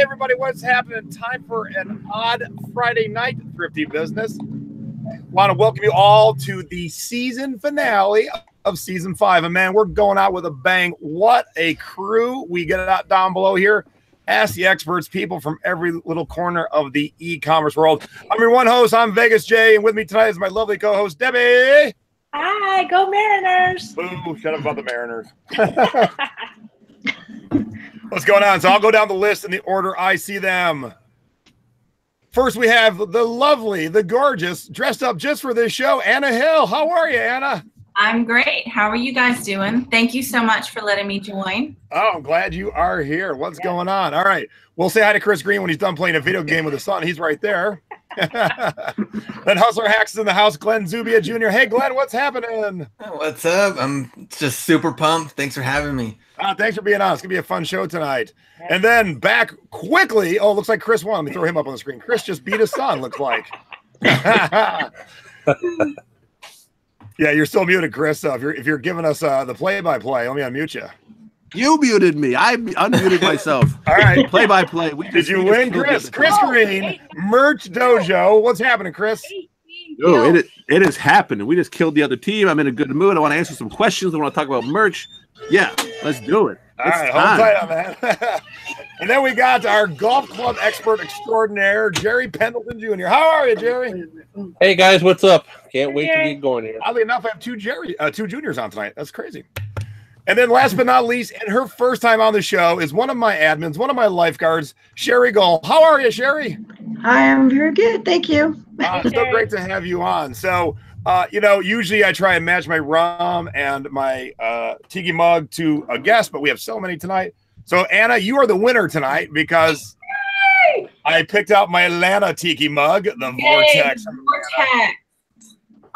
everybody, what's happening? Time for an odd Friday night thrifty business. Want to welcome you all to the season finale of season 5. And man, we're going out with a bang. What a crew we get out down below here. Ask the experts, people from every little corner of the e-commerce world. I'm your one host, I'm Vegas J, and with me tonight is my lovely co-host, Debbie. Hi, go Mariners. Boo, shut up about the Mariners. What's going on? So I'll go down the list in the order I see them. First, we have the lovely, the gorgeous, dressed up just for this show, Anna Hill. How are you, Anna? I'm great. How are you guys doing? Thank you so much for letting me join. Oh, I'm glad you are here. What's going on? All right. We'll say hi to Chris Green when he's done playing a video game with his son. He's right there. Then Hustler Hacks is in the house, Glen Zubia Jr. Hey, Glenn, what's happening? What's up? I'm just super pumped. Thanks for having me. Thanks for being on. It's going to be a fun show tonight. And then back quickly. Oh, looks like Chris won. Let me throw him up on the screen. Chris just beat his son, looks like. Yeah, you're still muted, Chris. So if you're giving us the play-by-play, let me unmute you. You muted me. I unmuted myself. All right. Play-by-play. Did you win, Chris? Chris Green, Merch Dojo. What's happening, Chris? Oh, it is happening. We just killed the other team. I'm in a good mood. I want to answer some questions. I want to talk about merch. Yeah, let's do it. All right, hold tight on that. And then we got our golf club expert extraordinaire, Jerry Pendleton Jr. How are you, Jerry? Hey guys, what's up? Can't wait to get going here. Oddly enough, I have two juniors on tonight. That's crazy. And then last but not least, and her first time on the show is one of my admins, one of my lifeguards, Shari Goll. How are you, Shari? Hi, I'm very good. Thank you. It's so great to have you on. So, you know, usually I try and match my rum and my tiki mug to a guest, but we have so many tonight. So, Anna, you are the winner tonight because I picked out my Atlanta tiki mug, the Vortex. Vortex.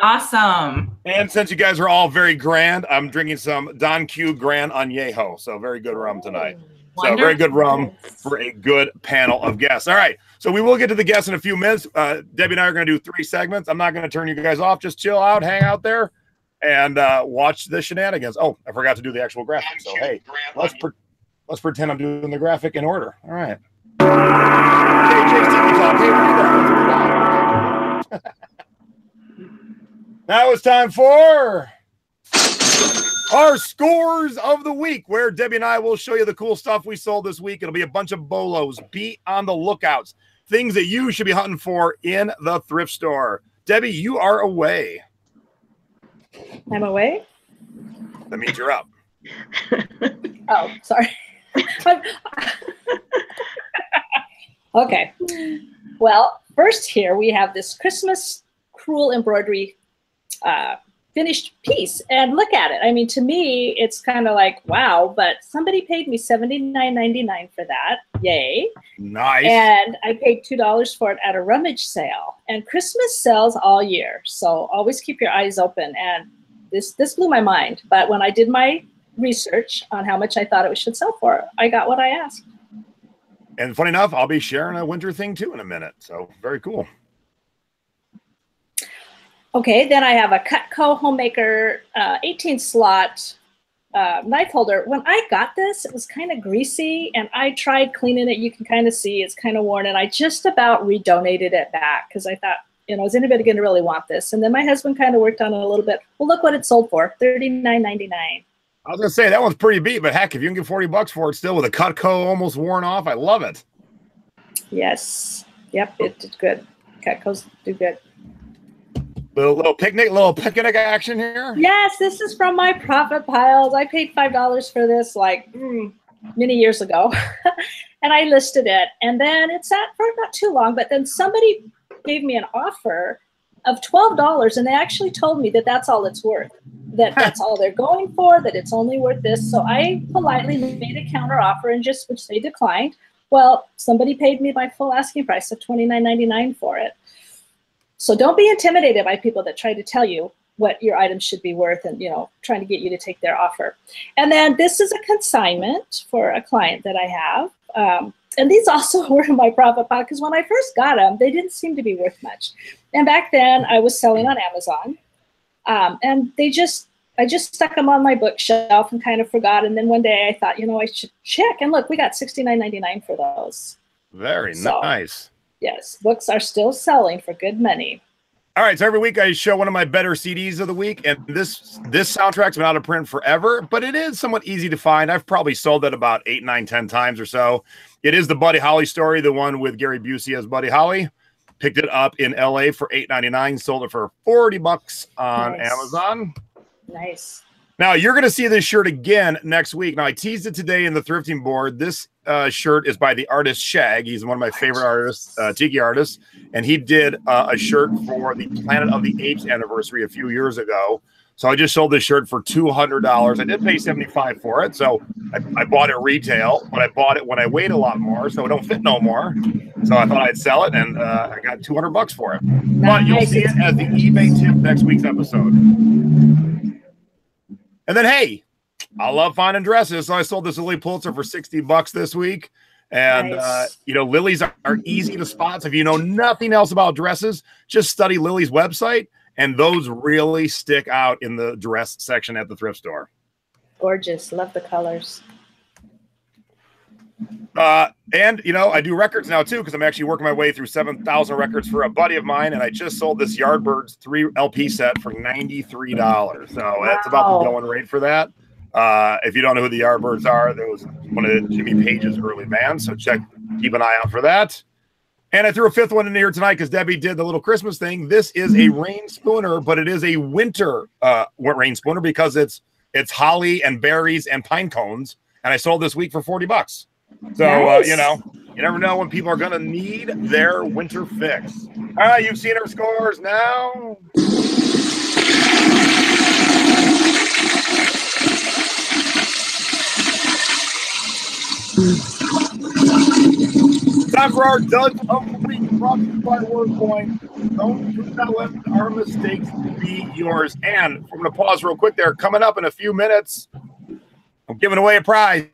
Awesome. And since you guys are all very grand, I'm drinking some Don Q Grand Añejo. So very good rum tonight. So very good rum for a good panel of guests. All right. So we will get to the guests in a few minutes. Debbie and I are going to do 3 segments. I'm not going to turn you guys off. Just chill out, hang out there, and watch the shenanigans. Oh, I forgot to do the actual graphic. So, hey, let's pretend I'm doing the graphic in order. All right. Now it's time for our scores of the week, where Debbie and I will show you the cool stuff we sold this week. It'll be a bunch of bolos. Be on the lookouts. Things that you should be hunting for in the thrift store. Debbie, you are away. I'm away? That means you're up. Oh, sorry. Okay. Well, first here we have this Christmas crewel embroidery finished piece, and look at it. I mean, to me, it's kind of like, wow, but somebody paid me $79.99 for that. Yay. Nice. And I paid $2 for it at a rummage sale. And Christmas sells all year, so always keep your eyes open. And this blew my mind. But when I did my research on how much I thought it should sell for, I got what I asked. And funny enough, I'll be sharing a winter thing too in a minute. So very cool. Okay, then I have a Cutco Homemaker 18-slot knife holder. When I got this, it was kind of greasy, and I tried cleaning it. You can kind of see it's kind of worn, and I just about redonated it back because I thought, you know, is anybody going to really want this? And then my husband kind of worked on it a little bit. Well, look what it sold for, $39.99. I was going to say, that one's pretty beat, but heck, if you can get 40 bucks for it still with a Cutco almost worn off, I love it. Yes. Yep, it did good. Cutcos do good. Little picnic action here. Yes, this is from my profit piles. I paid $5 for this like many years ago, and I listed it. And then it sat for not too long, but then somebody gave me an offer of $12, and they actually told me that that's all it's worth, that that's all they're going for, that it's only worth this. So I politely made a counter offer, and which they declined. Well, somebody paid me my full asking price of $29.99 for it. So don't be intimidated by people that try to tell you what your items should be worth and, you know, trying to get you to take their offer. And then this is a consignment for a client that I have. And these also were in my profit pot because when I first got them, they didn't seem to be worth much. And back then I was selling on Amazon. And I just stuck them on my bookshelf and kind of forgot. And then one day I thought, you know, I should check. And look, we got $69.99 for those. Very So, nice. yes, books are still selling for good money. All right, so every week I show one of my better CDs of the week, and this soundtrack's been out of print forever, but it is somewhat easy to find. I've probably sold it about 8, 9, 10 times or so. It is the Buddy Holly story, the one with Gary Busey as Buddy Holly. Picked it up in LA for $8.99, sold it for $40 on Amazon. Nice. Now, you're going to see this shirt again next week. Now, I teased it today in the thrifting board. This shirt is by the artist Shag. He's one of my favorite artists, tiki artists. And he did a shirt for the Planet of the Apes anniversary a few years ago. So I just sold this shirt for $200. I did pay $75 for it. So I bought it retail, but I bought it when I weighed a lot more. So it don't fit no more. So I thought I'd sell it, and I got $200 for it. Nice. But you'll see it as the eBay tip next week's episode. And then, hey, I love finding dresses. So I sold this Lily Pulitzer for $60 this week. And, Nice. you know, Lily's are easy to spot. So if you know nothing else about dresses, just study Lily's website. And those really stick out in the dress section at the thrift store. Gorgeous. Love the colors. And, you know, I do records now, too, because I'm actually working my way through 7,000 records for a buddy of mine. And I just sold this Yardbirds 3 LP set for $93. So that's about the going rate for that. If you don't know who the Yardbirds are, there was one of Jimmy Page's early bands. So keep an eye out for that. And I threw a fifth one in here tonight because Debbie did the little Christmas thing. This is a rain spooner, but it is a winter rain spooner because it's holly and berries and pine cones. And I sold this week for $40. So, Nice. you know, you never know when people are going to need their winter fix. All right, you've seen our scores now. Time for our duds of the week, brought to you by WordPoint. Don't let our mistakes be yours. And we're going to pause real quick there. Coming up in a few minutes, I'm giving away a prize.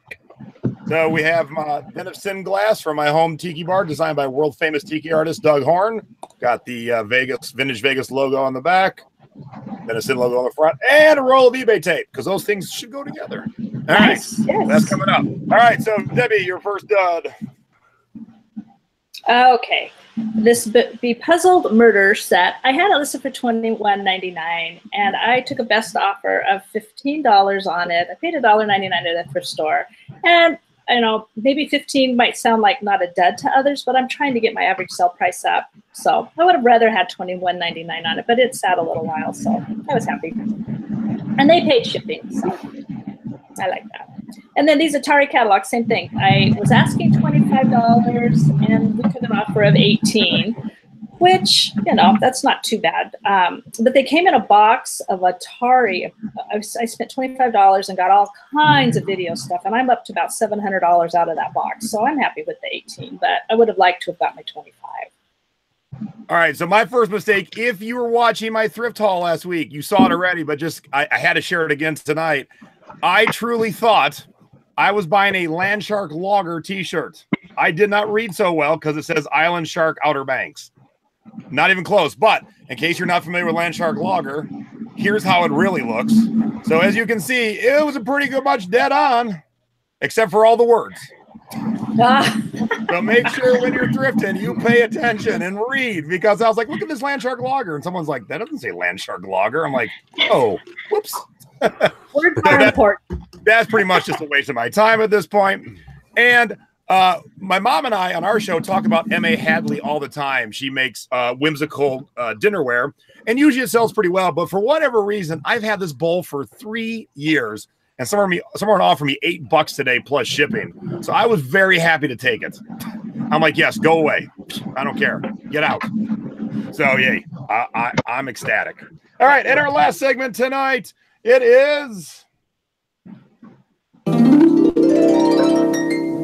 So we have Den of Sin glass from my home tiki bar, designed by world-famous tiki artist Doug Horn. Got the Vintage Vegas logo on the back, Den of Sin logo on the front, and a roll of eBay tape, because those things should go together. All Nice. right, Yes. that's coming up. All right, so Debbie, your first dud. Okay. This Bepuzzled Murder set, I had it listed for $21.99, and I took a best offer of $15 on it. I paid $1.99 at the thrift store. And, you know, maybe 15 might sound like not a dud to others, but I'm trying to get my average sell price up. So I would have rather had $21.99 on it, but it sat a little while, so I was happy. And they paid shipping, so I like that. And then these Atari catalogs, same thing. I was asking $25, and we took an offer of $18, which, you know, that's not too bad. But they came in a box of Atari. I spent $25 and got all kinds of video stuff, and I'm up to about $700 out of that box. So I'm happy with the 18, but I would have liked to have got my 25. All right, so my first mistake, if you were watching my thrift haul last week, you saw it already, but I had to share it again tonight. I truly thought I was buying a Land Shark Logger t-shirt. I did not read so well because it says Island Shark Outer Banks. Not even close, but in case you're not familiar with Land Shark Logger, here's how it really looks. So as you can see, it was a pretty good much dead on, except for all the words. So make sure when you're thrifting, you pay attention and read, because I was like, look at this Land Shark Logger. And someone's like, that doesn't say Land Shark Logger. I'm like, oh, whoops. Words are important. That's pretty much just a waste of my time at this point. And my mom and I on our show talk about M.A. Hadley all the time. She makes whimsical dinnerware, and usually it sells pretty well. But for whatever reason, I've had this bowl for 3 years, and someone offered me $8 today plus shipping. So I was very happy to take it. I'm like, yes, go away. I don't care. Get out. So yay, I'm ecstatic. All right, and our last segment tonight, it is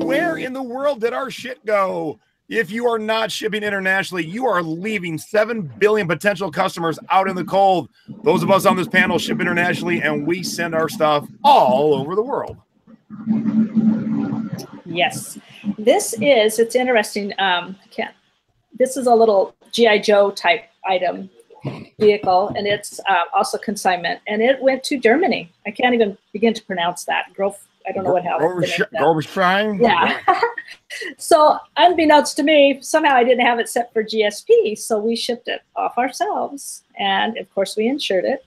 where in the world did our shit go? If you are not shipping internationally, you are leaving 7 billion potential customers out in the cold. Those of us on this panel ship internationally, and we send our stuff all over the world. Yes. It's interesting. This is a little G.I. Joe type item vehicle, and it's also consignment, and it went to Germany. I can't even begin to pronounce that. I don't know what happened. Garbage frying? Yeah. So unbeknownst to me, somehow I didn't have it set for GSP, so we shipped it off ourselves, and of course we insured it.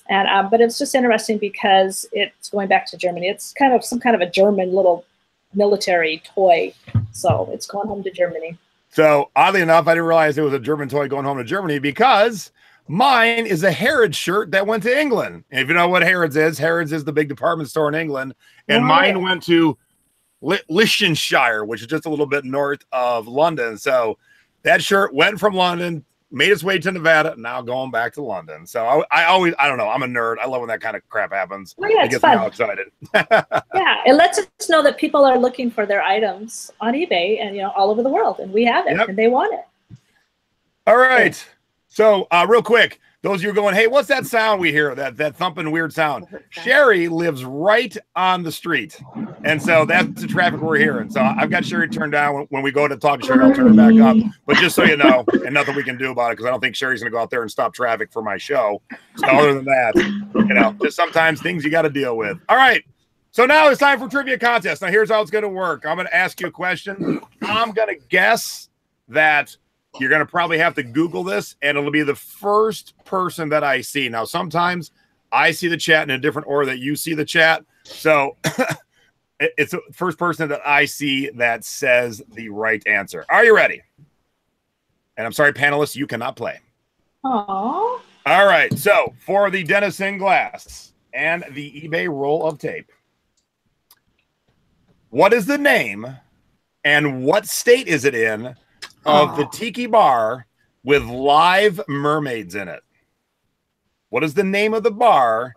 And but it's just interesting because it's going back to Germany. It's kind of some kind of a German little military toy, so it's going home to Germany. So oddly enough, I didn't realize it was a German toy going home to Germany because mine is a Harrods shirt that went to England. And if you know what Harrods is the big department store in England, and mine went to Leicestershire, which is just a little bit north of London. So that shirt went from London, made its way to Nevada, now going back to London. So I don't know. I'm a nerd. I love when that kind of crap happens. Well, yeah, it gets me all excited. Yeah, it lets us know that people are looking for their items on eBay and, all over the world, and we have it, and they want it. All right. So real quick, those of you going, hey, what's that sound we hear? That thumping weird sound. Shari lives right on the street. And so that's the traffic we're hearing. So I've got Shari turned down. When we go to talk to Shari, I'll turn it back up. But just so you know, and nothing we can do about it, because I don't think Shari's going to go out there and stop traffic for my show. So other than that, just sometimes things you got to deal with. All right. So now it's time for trivia contest. Now here's how it's going to work. I'm going to ask you a question. I'm going to guess that you're going to probably have to Google this, and it'll be the first person that I see. Now, sometimes I see the chat in a different order that you see the chat. So it's the first person that I see that says the right answer. Are you ready? And I'm sorry, panelists, you cannot play. Aww. All right. So for the Denison glass and the eBay roll of tape, what is the name and what state is it in of the tiki bar with live mermaids in it? What is the name of the bar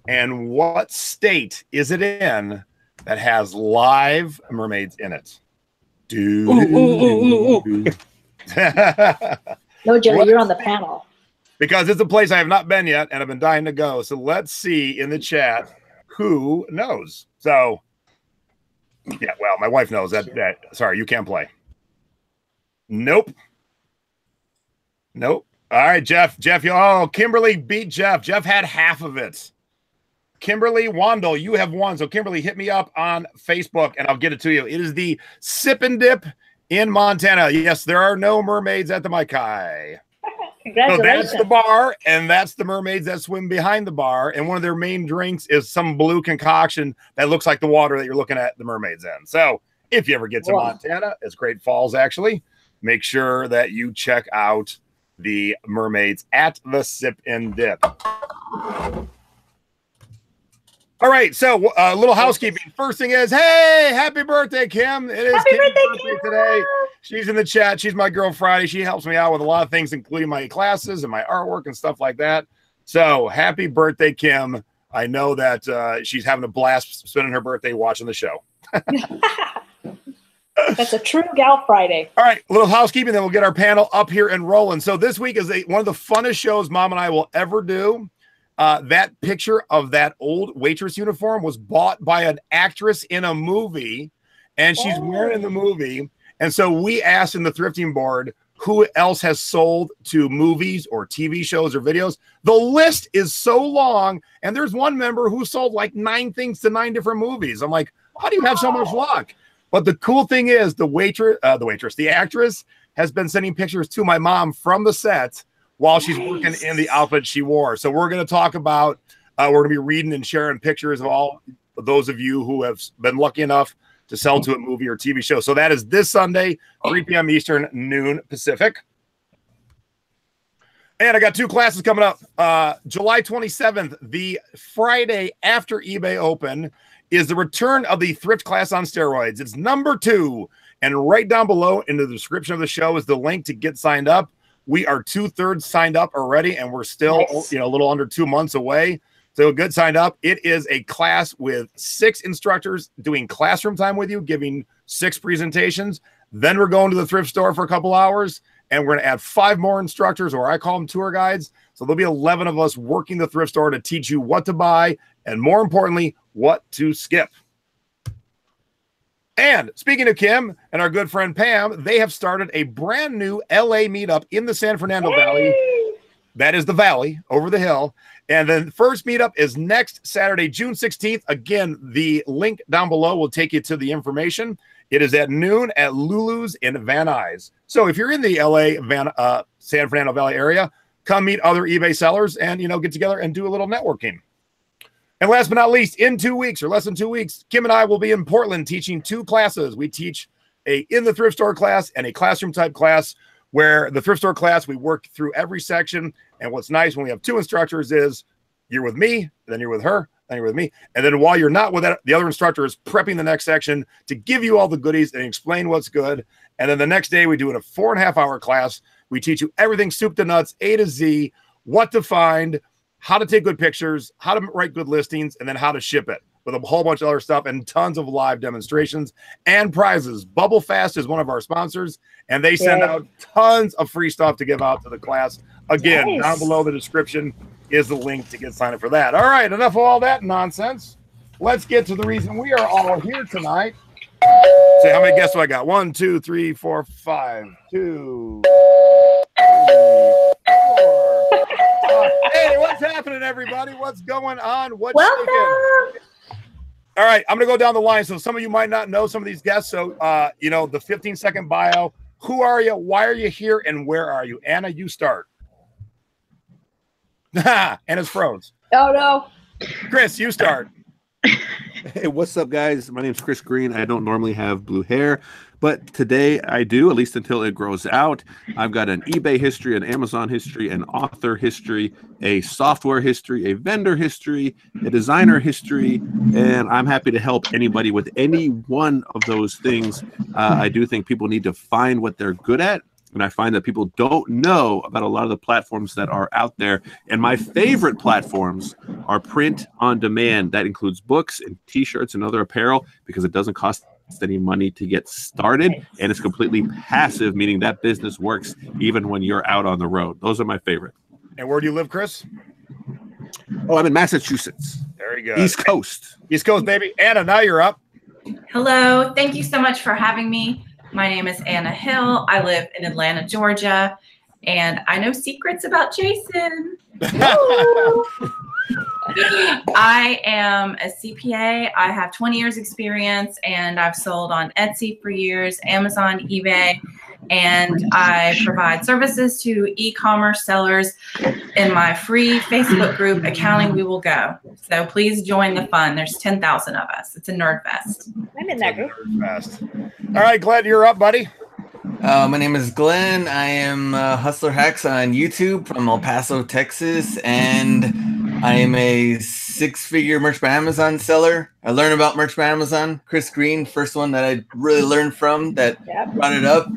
and what state is it in that has live mermaids in it? No, Jerry, you're on the panel. Because it's a place I have not been yet and I've been dying to go. So let's see in the chat who knows. So, yeah, well, my wife knows that. Sorry, you can't play. Nope. All right, Jeff. Kimberly beat Jeff. Jeff had half of it. Kimberly Wandel, you have won. So Kimberly, hit me up on Facebook and I'll get it to you. It is the Sip and Dip in Montana. Yes, there are no mermaids at the Maikai. So that's the bar, and that's the mermaids that swim behind the bar. And one of their main drinks is some blue concoction that looks like the water that you're looking at the mermaids in. So if you ever get to Montana, it's Great Falls, actually. Make sure that you check out the mermaids at the Sip and Dip. All right, so a little housekeeping. First thing is, hey, happy birthday, Kim. It is Kim's birthday today. She's in the chat. She's my girl Friday. She helps me out with a lot of things, including my classes and my artwork and stuff like that. So happy birthday, Kim. I know that she's having a blast spending her birthday watching the show. That's a true gal Friday. All right, a little housekeeping, then we'll get our panel up here and rolling. So this week is one of the funnest shows Mom and I will ever do. That picture of that old waitress uniform was bought by an actress in a movie, and she's wearing the movie. And so we asked in the thrifting board who else has sold to movies or TV shows or videos. The list is so long, and there's one member who sold like 9 things to 9 different movies. I'm like, how do you have so much luck? But the cool thing is the actress has been sending pictures to my mom from the set while she's working in the outfit she wore. So we're going to talk about, we're going to be reading and sharing pictures of all of those of you who have been lucky enough to sell to a movie or TV show. So that is this Sunday, 3 p.m. Eastern, noon Pacific. And I got 2 classes coming up. July 27th, the Friday after eBay Open, is the return of the Thrift class on steroids. It's number 2. And right down below in the description of the show is the link to get signed up. We are 2/3 signed up already, and we're still a little under 2 months away. So good, signed up. It is a class with 6 instructors doing classroom time with you, giving 6 presentations. Then we're going to the thrift store for a couple hours, and we're going to add 5 more instructors, or I call them tour guides. So there'll be 11 of us working the thrift store to teach you what to buy, and more importantly, what to skip. And speaking of Kim and our good friend Pam, they have started a brand new LA meetup in the San Fernando Valley. That is the Valley over the hill. And then the first meetup is next Saturday, June 16th. Again, the link down below will take you to the information. It is at noon at Lulu's in Van Nuys. So if you're in the LA, San Fernando Valley area, come meet other eBay sellers and, get together and do a little networking. And last but not least, in 2 weeks or less than 2 weeks, Kim and I will be in Portland teaching 2 classes. We teach a in the thrift store class and a classroom type class, where the thrift store class, we work through every section. And what's nice when we have 2 instructors is you're with me, then you're with her, then you're with me. And then while you're not with that, the other instructor is prepping the next section to give you all the goodies and explain what's good. And then the next day we do it a 4.5-hour class. We teach you everything soup to nuts, A to Z, what to find, how to take good pictures, how to write good listings, and then how to ship it, with a whole bunch of other stuff and tons of live demonstrations and prizes. Bubble Fast is one of our sponsors, and they send out tons of free stuff to give out to the class. Again, down below the description is the link to get signed up for that. All right, enough of all that nonsense. Let's get to the reason we are all here tonight. Say, how many guests do I got? 1, 2, 3, 4, 5. 2, 3, 4. Hey, what's happening, everybody? What's going on? What's shaking? All right, I'm going to go down the line. So some of you might not know some of these guests. So, the 15-second bio. Who are you? Why are you here? And where are you? Anna, you start. Anna's froze. Oh, no. Chris, you start. Hey, what's up, guys? My name's Chris Green. I don't normally have blue hair, but today I do, at least until it grows out. I've got an eBay history, an Amazon history, an author history, a software history, a vendor history, a designer history, and I'm happy to help anybody with any one of those things. I do think people need to find what they're good at. And I find that people don't know about a lot of the platforms that are out there. And my favorite platforms are print on demand. That includes books and T-shirts and other apparel, because it doesn't cost any money to get started. And it's completely passive, meaning that business works even when you're out on the road. Those are my favorite. And where do you live, Chris? Oh, I'm in Massachusetts. Very good. East Coast. East Coast, baby. Anna, now you're up. Hello. Thank you so much for having me. My name is Anna Hill. I live in Atlanta, Georgia, and I know secrets about Jason. I am a CPA. I have 20 years experience, and I've sold on Etsy for years, Amazon, eBay, and I provide services to e-commerce sellers in my free Facebook group, Accounting We Will Go. So please join the fun. There's 10,000 of us. It's a nerd fest. I'm in that group. All right, Glenn, you're up, buddy. My name is Glenn. I am Hustler Hacks on YouTube from El Paso, Texas, and I am a 6-figure merch by Amazon seller. I learned about merch by Amazon. Chris Green, first one that I really learned from that brought it up.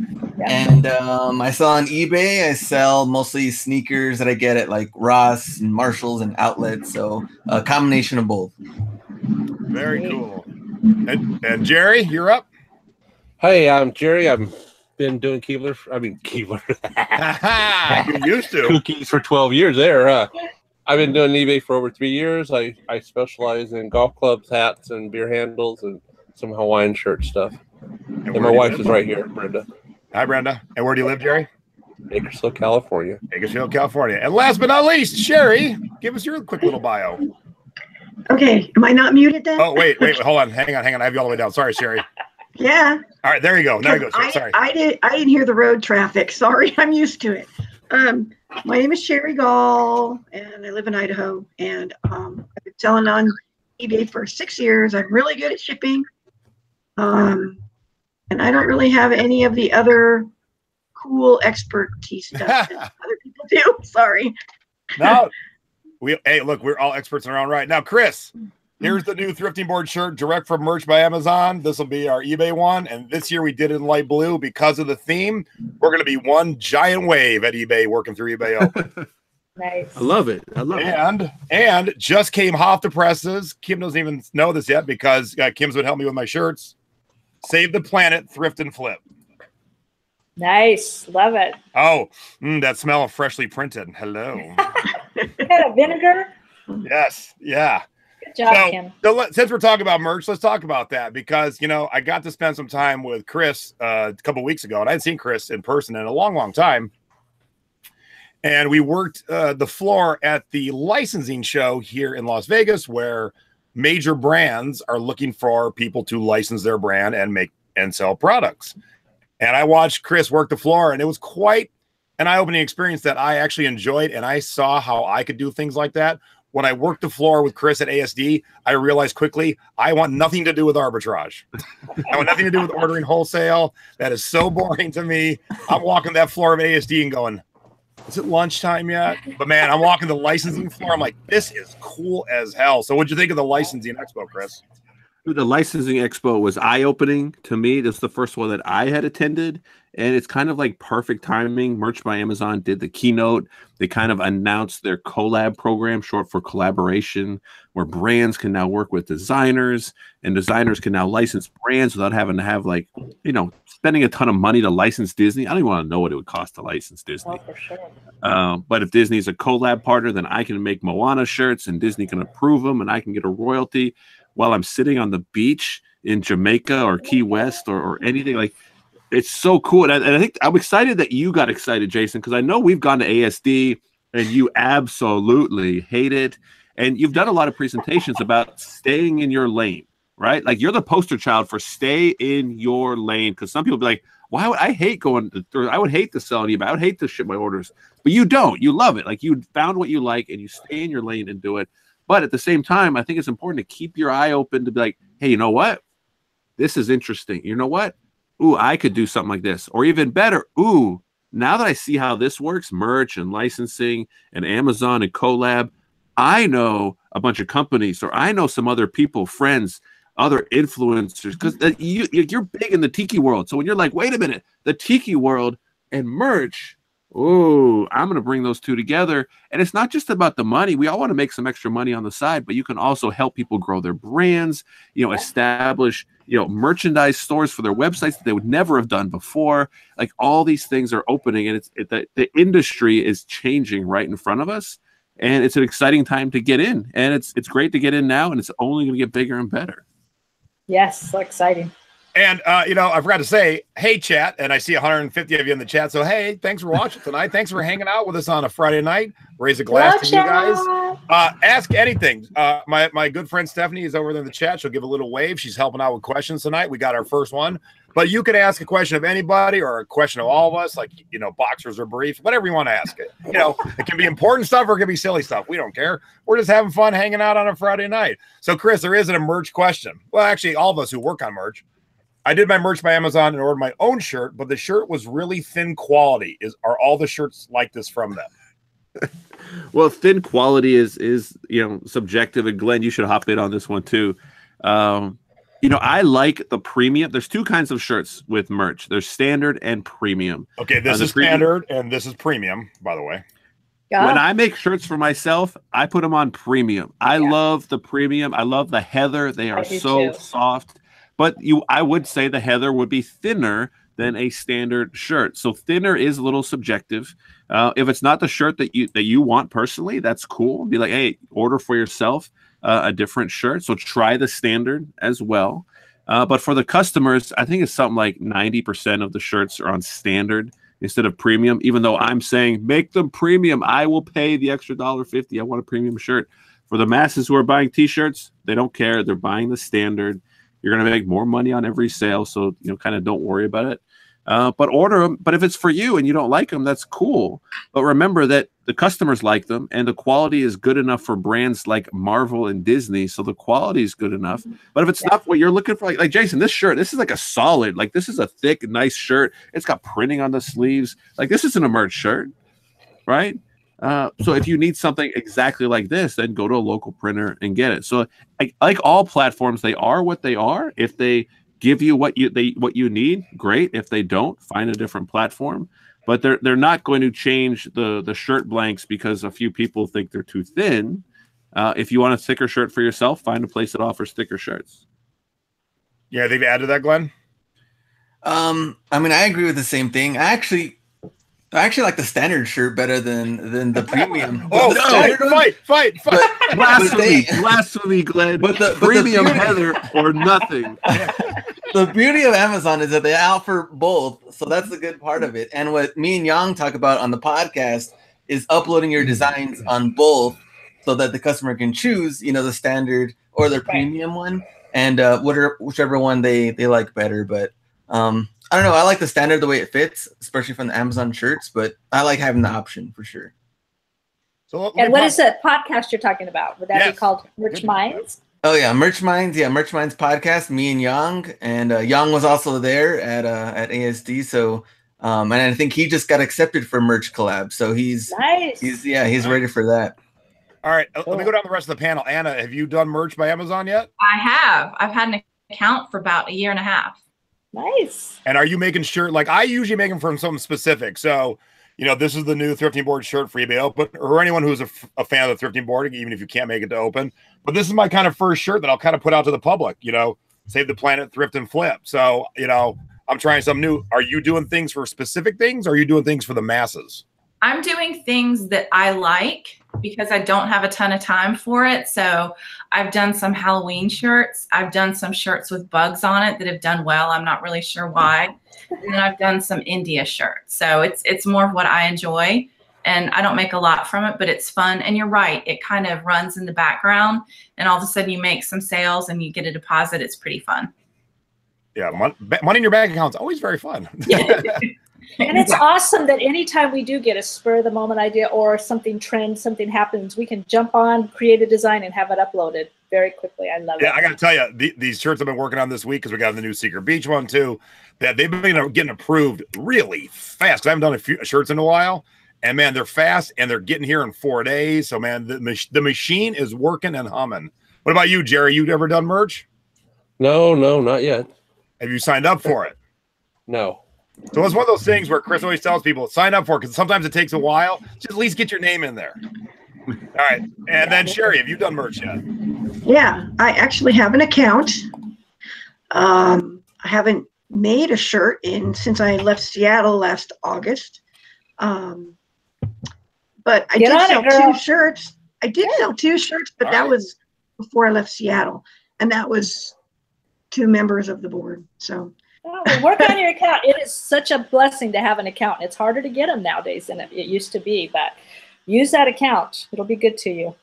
And I sell on eBay. I sell mostly sneakers that I get at like Ross and Marshalls and outlets. So a combination of both. Very cool. And Jerry, you're up. Hey, I'm Jerry. I've been doing Keebler. You used to. Cookies for 12 years there. I've been doing eBay for over 3 years. I specialize in golf clubs, hats, and beer handles, and some Hawaiian shirt stuff. And my wife is right here, Brenda. Hi, Brenda. And where do you live, Jerry? Bakersfield, California. Bakersfield, California. And last but not least, Shari, give us your quick little bio. Okay, am I not muted then? Oh, wait, hold on. Hang on. I have you all the way down. Sorry, Shari. Yeah. All right, there you go. There you go. Sorry. I didn't hear the road traffic. Sorry, I'm used to it. My name is Shari Goll, and I live in Idaho. And I've been selling on eBay for 6 years. I'm really good at shipping. And I don't really have any of the other cool expertise stuff that other people do. Sorry. No. Hey, look, we're all experts in our own right. Now, Chris, here's the new thrifting board shirt, direct from merch by Amazon. This will be our eBay one. And this year we did it in light blue because of the theme. We're going to be one giant wave at eBay working through Ebay L.A. Nice. I love it. And just came off the presses. Kim doesn't even know this yet because Kim's been helping me with my shirts. Save the Planet, Thrift and Flip. Nice. Love it. Oh, that smell of freshly printed. Hello. Had a vinegar? Yes. Yeah. Good job, Kim. So since we're talking about merch, let's talk about that because, I got to spend some time with Chris a couple weeks ago, and I hadn't seen Chris in person in a long, long time. And we worked the floor at the licensing show here in Las Vegas, where major brands are looking for people to license their brand and make and sell products. And I watched Chris work the floor, and it was quite an eye-opening experience that I actually enjoyed. And I saw how I could do things like that. When I worked the floor with Chris at ASD, I realized quickly I want nothing to do with arbitrage. I want nothing to do with ordering wholesale. That is so boring to me. I'm walking that floor of ASD and going, is it lunchtime yet? But man, I'm walking the licensing floor. I'm like, this is cool as hell. So what'd you think of the licensing expo, Chris? The licensing expo was eye-opening to me. This was the first one that I had attended, and it's kind of like perfect timing. Merch by Amazon did the keynote. They kind of announced their collab program, short for collaboration, where brands can now work with designers, and designers can now license brands without having to have, like, you know, spending a ton of money to license Disney. I don't even want to know what it would cost to license Disney. Oh, for sure. But if Disney's a collab partner, then I can make Moana shirts, and Disney can approve them, and I can get a royalty while I'm sitting on the beach in Jamaica or Key West or anything. Like, it's so cool. And I think I'm excited that you got excited, Jason, because I know we've gone to ASD and you absolutely hate it. And you've done a lot of presentations about staying in your lane, right? Like, you're the poster child for stay in your lane. Because some people be like, why would I hate going to, I would hate to sell on eBay. I would hate to ship my orders. But you don't. You love it. Like, you found what you like and you stay in your lane and do it. But at the same time, I think it's important to keep your eye open to be like, hey, you know what? This is interesting. You know what? Ooh, I could do something like this. Or even better, ooh, now that I see how this works, merch and licensing and Amazon and collab, I know a bunch of companies, or I know some other people, friends, other influencers, because you're big in the tiki world. So when you're like, wait a minute, the tiki world and merch, oh, I'm going to bring those two together. And it's not just about the money. We all want to make some extra money on the side, but you can also help people grow their brands, you know, establish, you know, merchandise stores for their websites that they would never have done before. Like, all these things are opening, and the industry is changing right in front of us. And it's an exciting time to get in. And it's great to get in now, and it's only going to get bigger and better. Yes, so exciting. And, you know, I forgot to say, hey, chat, and I see 150 of you in the chat. So, hey, thanks for watching tonight. Thanks for hanging out with us on a Friday night. Raise a glass to you guys. Ask anything. My good friend Stephanie is over there in the chat. She'll give a little wave. She's helping out with questions tonight. We got our first one. But you can ask a question of anybody or a question of all of us, like, you know, boxers or brief, whatever you want to ask it. You know, it can be important stuff or it can be silly stuff. We don't care. We're just having fun hanging out on a Friday night. So, Chris, there isn't a merch question. Well, actually, all of us who work on merch, I did my merch by Amazon and ordered my own shirt, but the shirt was really thin quality. Are all the shirts like this from them? Well, thin quality is you know, subjective. And Glenn, you should hop in on this one too. You know, I like the premium. There's two kinds of shirts with merch. There's standard and premium. Okay, this is standard and this is premium, by the way. Yeah. When I make shirts for myself, I put them on premium. I love the premium. I love the heather. They are so soft. But I would say the heather would be thinner than a standard shirt. So thinner is a little subjective. If it's not the shirt that you want personally, that's cool. Be like, hey, order for yourself a different shirt. So try the standard as well. But for the customers, I think it's something like 90% of the shirts are on standard instead of premium. Even though I'm saying make them premium, I will pay the extra $1.50. I want a premium shirt. For the masses who are buying T-shirts, they don't care. They're buying the standard. You're going to make more money on every sale, so, you know, kind of don't worry about it. But order them. But if it's for you and you don't like them, that's cool. But remember that the customers like them, and the quality is good enough for brands like Marvel and Disney, so the quality is good enough. But if it's not what you're looking for, like Jason, this shirt, this is like a solid, like this is a thick, nice shirt. It's got printing on the sleeves. Like, this isn't a merch shirt, right? So if you need something exactly like this, then go to a local printer and get it. So like all platforms, they are what they are. If they give you what you need, great. If they don't, find a different platform. But they're not going to change the shirt blanks because a few people think they're too thin. If you want a thicker shirt for yourself, find a place that offers thicker shirts. Yeah, anything to add to that, Glenn? I mean, I agree with the same thing. I actually like the standard shirt better than the premium. Oh, no, fight. Blasphemy, Glenn. But the premium heather or nothing. The beauty of Amazon is that they offer both. So that's the good part of it. And what me and Yang talk about on the podcast is uploading your designs on both so that the customer can choose, you know, the standard or the premium one, and whichever one they like better. But I don't know. I like the standard the way it fits, especially from the Amazon shirts, but I like having the option for sure. So and what is that podcast you're talking about? Would that be called Merch Minds? Oh yeah, Merch Minds. Yeah, Merch Minds podcast. Me and Yang, and Yang was also there at ASD. So, and I think he just got accepted for Merch Collab. So he's ready for that. All right, let me go down the rest of the panel. Anna, have you done merch by Amazon yet? I have. I've had an account for about a year and a half. Nice. And are you making sure, like I usually make them from something specific. So, you know, this is the new Thrifting Board shirt for eBay Open, or anyone who's a fan of the Thrifting Board, even if you can't make it to Open. But this is my kind of first shirt that I'll kind of put out to the public, you know, save the planet, thrift and flip. So, you know, I'm trying something new. Are you doing things for specific things, or are you doing things for the masses? I'm doing things that I like because I don't have a ton of time for it. So I've done some Halloween shirts. I've done some shirts with bugs on it that have done well. I'm not really sure why. And then I've done some India shirts. So it's more of what I enjoy. And I don't make a lot from it, but it's fun. And you're right. It kind of runs in the background. And all of a sudden you make some sales and you get a deposit. It's pretty fun. Yeah, money in your bank account is always very fun. And it's awesome that anytime we do get a spur of the moment idea or something happens, we can jump on, create a design, and have it uploaded very quickly. I love it. Yeah, I got to tell you, these shirts I've been working on this week, because we got the new Secret Beach one too, that they've been getting approved really fast. 'Cause I haven't done a few shirts in a while, and man, they're fast and they're getting here in 4 days. So man, the machine is working and humming. What about you, Jerry? You ever done merch? No, not yet. Have you signed up for it? No. So it's one of those things where Chris always tells people, sign up for it, because sometimes it takes a while. Just at least get your name in there. All right. And then Shari, have you done merch yet? Yeah, I actually have an account. I haven't made a shirt since I left Seattle last August. But I did sell 2 shirts. I did sell 2 shirts, but that was before I left Seattle. And that was 2 members of the board. So work on your account. It is such a blessing to have an account. It's harder to get them nowadays than it used to be, but use that account. It'll be good to you.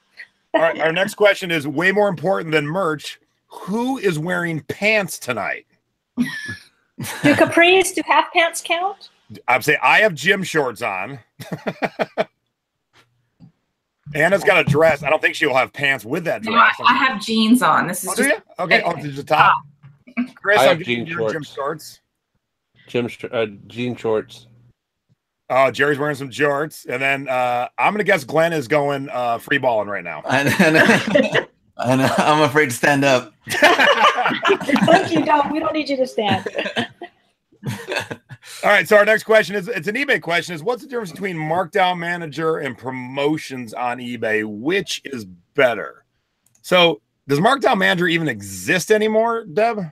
All right. Our next question is way more important than merch. Who is wearing pants tonight? Do capris, do half pants count? I'm saying I have gym shorts on. Anna's got a dress. I don't think she'll have pants with that dress. No, I have jeans on. This is do you? Okay. Oh, this is the top. Chris, I have jean shorts. Jean shorts. Oh, Jerry's wearing some jorts. And then I'm going to guess Glenn is going free balling right now. And I'm afraid to stand up. Thank you. We don't need you to stand. All right. So our next question is, it's an eBay question, is what's the difference between Markdown Manager and promotions on eBay? Which is better? So does Markdown Manager even exist anymore, Deb?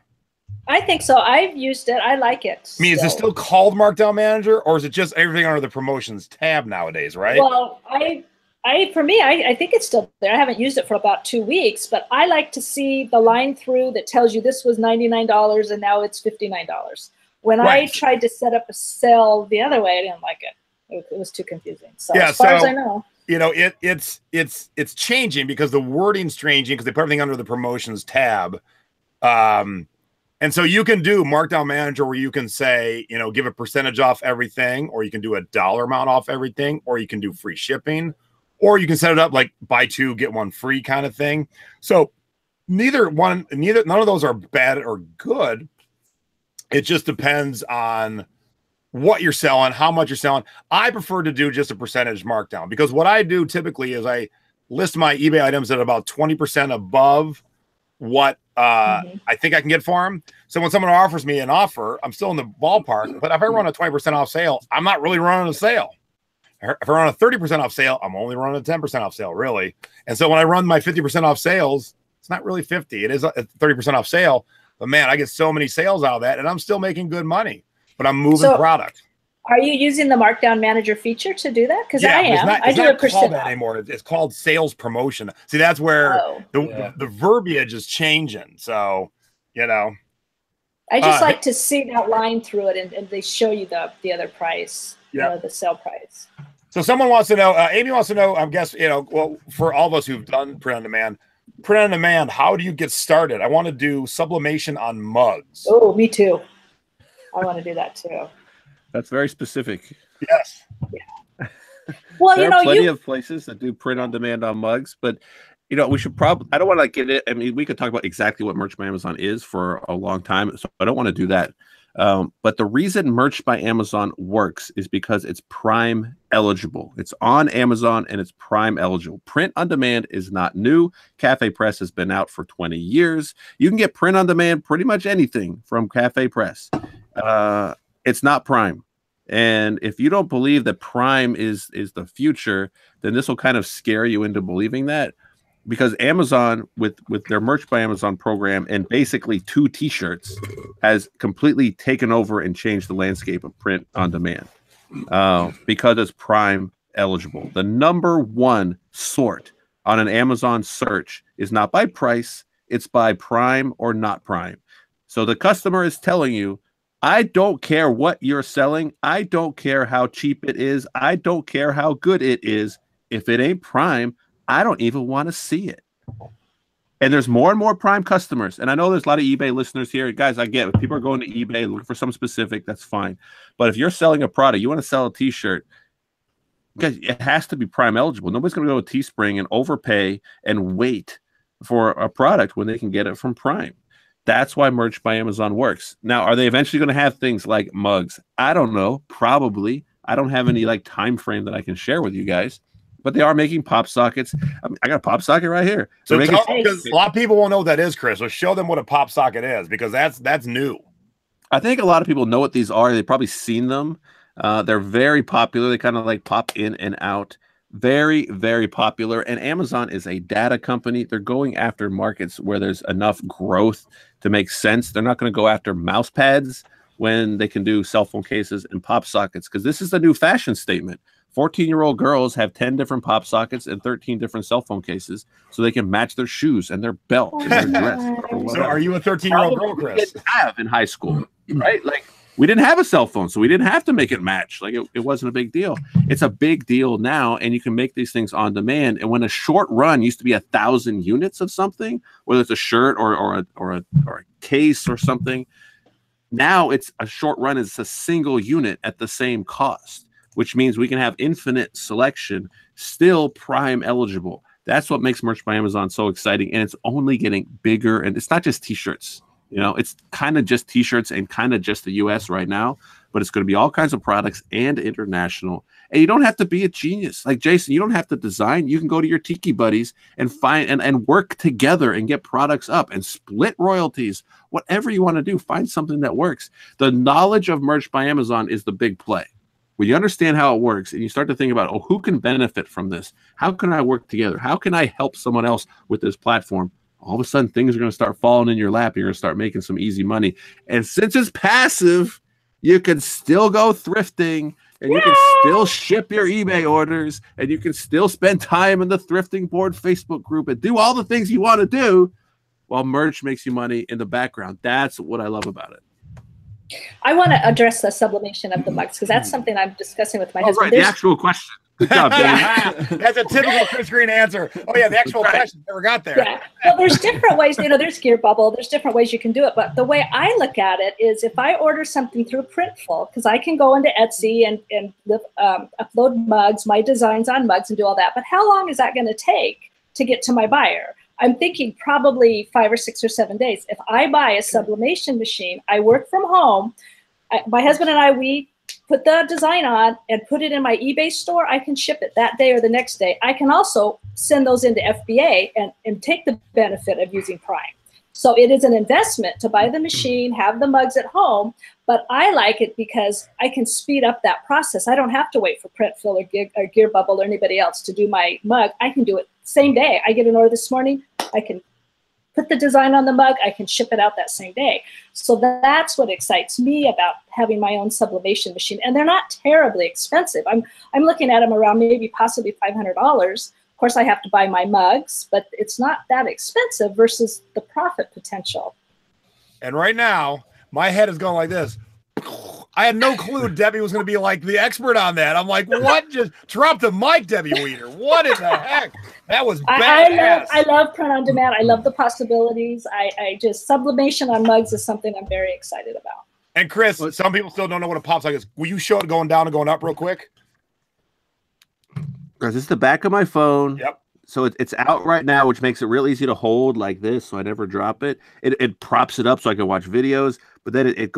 I think so. I've used it. I like it. I mean, is it still called Markdown Manager, or is it just everything under the promotions tab nowadays, right? Well, for me, I think it's still there. I haven't used it for about 2 weeks, but I like to see the line through that tells you this was $99 and now it's $59. When I tried to set up a sale the other way, I didn't like it. It was too confusing. So yeah, as far as I know. You know, it's changing because the wording's changing because they put everything under the promotions tab. And so you can do Markdown Manager where you can say, you know, give a percentage off everything, or you can do a dollar amount off everything, or you can do free shipping, or you can set it up like buy 2, get 1 free kind of thing. So none of those are bad or good. It just depends on what you're selling, how much you're selling. I prefer to do just a percentage markdown, because what I do typically is I list my eBay items at about 20% above what I think I can get for them. So when someone offers me an offer, I'm still in the ballpark. But if I run a 20% off sale, I'm not really running a sale. If I run a 30% off sale, I'm only running a 10% off sale, really. And so when I run my 50% off sales, it's not really 50. It is a 30% off sale. But man, I get so many sales out of that, and I'm still making good money. But I'm moving product. Are you using the Markdown Manager feature to do that? Because I am. I do a percent that anymore. It's called sales promotion. See, that's where the verbiage is changing. So, you know. I just like to see that line through it, and they show you the other price, you know, the sale price. So someone wants to know, Amy wants to know, I guess, well, for all of us who've done print on demand, how do you get started? I want to do sublimation on mugs. Oh, me too. I want to do that too. That's very specific. Yes. Yeah. Well, there are plenty of places that do print on demand on mugs, but we should probably, I don't want to get it. I mean, we could talk about exactly what Merch by Amazon is for a long time, so I don't want to do that. But the reason Merch by Amazon works is because it's Prime eligible. It's on Amazon and it's Prime eligible. Print on demand is not new. Cafe Press has been out for 20 years. You can get print on demand pretty much anything from Cafe Press. It's not Prime. And if you don't believe that Prime is the future, then this will kind of scare you into believing that. Because Amazon, with their Merch by Amazon program and basically 2 T-shirts, has completely taken over and changed the landscape of print on demand because it's Prime eligible. The #1 sort on an Amazon search is not by price, it's by Prime or not Prime. So the customer is telling you, I don't care what you're selling. I don't care how cheap it is. I don't care how good it is. If it ain't Prime, I don't even want to see it. And there's more and more Prime customers. And I know there's a lot of eBay listeners here. Guys, I get it. If people are going to eBay looking for something specific, that's fine. But if you're selling a product, you want to sell a T-shirt, guys, it has to be Prime eligible. Nobody's going to go to Teespring and overpay and wait for a product when they can get it from Prime. That's why Merch by Amazon works. Now, are they eventually going to have things like mugs? I don't know. Probably. I don't have any time frame that I can share with you guys. But they are making pop sockets. I got a pop socket right here. So because a lot of people won't know what that is, Chris. So show them what a pop socket is, because that's new. I think a lot of people know what these are. They've probably seen them. They're very popular. They kind of pop in and out. Very, very popular. And Amazon is a data company. They're going after markets where there's enough growth to make sense. They're not going to go after mouse pads when they can do cell phone cases and pop sockets, because this is the new fashion statement. 14-year-old girls have 10 different pop sockets and 13 different cell phone cases so they can match their shoes and their belt and their dress. So are you a 13-year-old girl, Chris? We didn't have in high school, right? We didn't have a cell phone, so we didn't have to make it match. It wasn't a big deal. It's a big deal now, and you can make these things on demand. And when a short run used to be 1,000 units of something, whether it's a shirt or a case or something, now it's a short run. It's a single unit at the same cost, which means we can have infinite selection, still Prime eligible. That's what makes Merch by Amazon so exciting, and it's only getting bigger. And it's not just T-shirts. It's kind of just T-shirts and kind of just the U.S. right now, but it's going to be all kinds of products and international. And you don't have to be a genius. Like Jason, you don't have to design. You can go to your Tiki buddies and find and work together and get products up and split royalties. Whatever you want to do, find something that works. The knowledge of Merch by Amazon is the big play. When you understand how it works and you start to think about, who can benefit from this? How can I work together? How can I help someone else with this platform? All of a sudden, things are going to start falling in your lap. You're going to start making some easy money. And since it's passive, you can still go thrifting, and you can still ship your eBay orders, and you can still spend time in the Thrifting Board Facebook group and do all the things you want to do while Merch makes you money in the background. That's what I love about it. I want to address the sublimation of the mugs, because that's something I'm discussing with my husband. Right, the actual question. Good job, Danny. That's a typical Chris Green answer. Oh yeah, the actual question never got there. Yeah. Well, there's different ways. There's Gear Bubble. There's different ways you can do it. But the way I look at it is, if I order something through Printful, because I can go into Etsy and upload mugs, my designs on mugs, and do all that. But how long is that going to take to get to my buyer? I'm thinking probably 5 or 6 or 7 days. If I buy a sublimation machine, I work from home. My husband and I, we put the design on and put it in my eBay store. I can ship it that day or the next day. I can also send those into FBA and take the benefit of using Prime. So it is an investment to buy the machine, have the mugs at home, but I like it because I can speed up that process. I don't have to wait for Printful or Gear Bubble or anybody else to do my mug. I can do it same day. I get an order this morning, I can put the design on the mug, I can ship it out that same day. So that's what excites me about having my own sublimation machine. And they're not terribly expensive. I'm looking at them around maybe possibly $500. Of course, I have to buy my mugs, but it's not that expensive versus the profit potential. And right now, my head is going like this. I had no clue Debbie was going to be like the expert on that. I'm like, what? Just drop the mic, Debbie Weeder. What in the heck? That was badass. I love print on demand. I love the possibilities. I just sublimation on mugs is something I'm very excited about. And Chris, some people still don't know what a pop sock is. Will you show it going down and going up real quick? Guys, this is the back of my phone. Yep. So it's out right now, which makes it real easy to hold like this, so I never drop it. It props it up so I can watch videos, but then it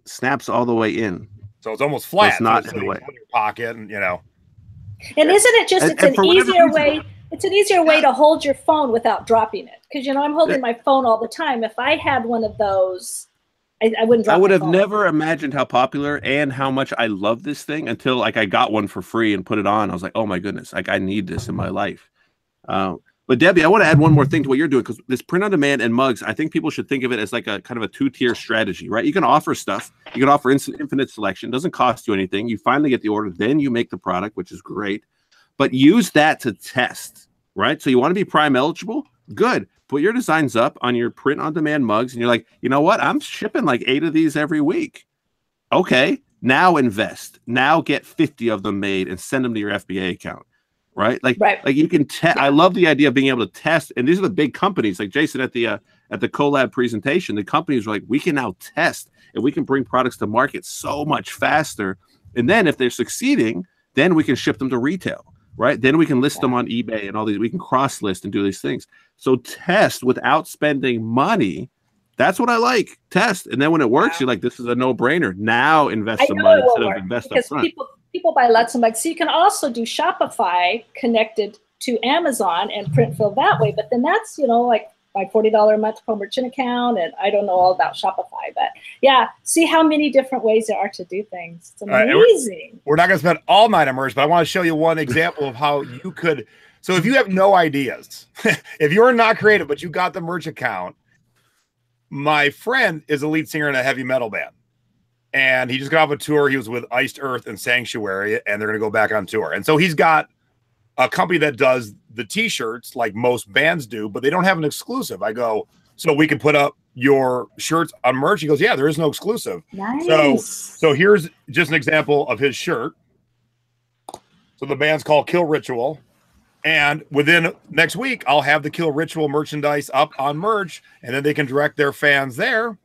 snaps all the way in. So it's almost flat. So it's not so in the way. In your pocket, and you know. And isn't it just it's an easier way? It's an easier way to hold your phone without dropping it, because you know I'm holding my phone all the time. If I had one of those, I wouldn't drop. I would have phone. never imagined how popular and how much I love this thing until like I got one for free and put it on. I was like, oh my goodness, like I need this in my life. But Debbie, I want to add one more thing to what you're doing, because this print on demand and mugs, I think people should think of it as like a kind of a two-tier strategy, right? You can offer stuff, you can offer infinite selection, doesn't cost you anything. You finally get the order, then you make the product, which is great. But use that to test, right? So you want to be Prime eligible? Good. Put your designs up on your print on demand mugs, and you're like, you know what? I'm shipping like 8 of these every week. Okay, now invest. Now get 50 of them made and send them to your FBA account, right? Like you can test. I love the idea of being able to test. And these are the big companies, like Jason at the collab presentation. The companies are like, we can now test and we can bring products to market so much faster. And then if they're succeeding, then we can ship them to retail. Right? Then we can list them on eBay and all these. We can cross list and do these things. So test without spending money. That's what I like. Test. And then when it works, you're like, this is a no-brainer. Now invest some money instead of invest up front. People buy lots of mugs. So you can also do Shopify connected to Amazon and print fill that way. But then that's, you know, like my $40 a month per merchant account. And I don't know all about Shopify, but yeah, see how many different ways there are to do things. It's amazing. We're not going to spend all night on merch, but I want to show you one example of how you could. So if you have no ideas, if you're not creative, but you got the merch account, my friend is a lead singer in a heavy metal band. And he just got off a tour. He was with Iced Earth and Sanctuary, and they're going to go back on tour. And so he's got a company that does the t-shirts like most bands do, but they don't have an exclusive. I go, so we can put up your shirts on merch? He goes, yeah, there is no exclusive. Nice. So here's just an example of his shirt. So the band's called Kill Ritual. And within next week, I'll have the Kill Ritual merchandise up on merch, and then they can direct their fans there,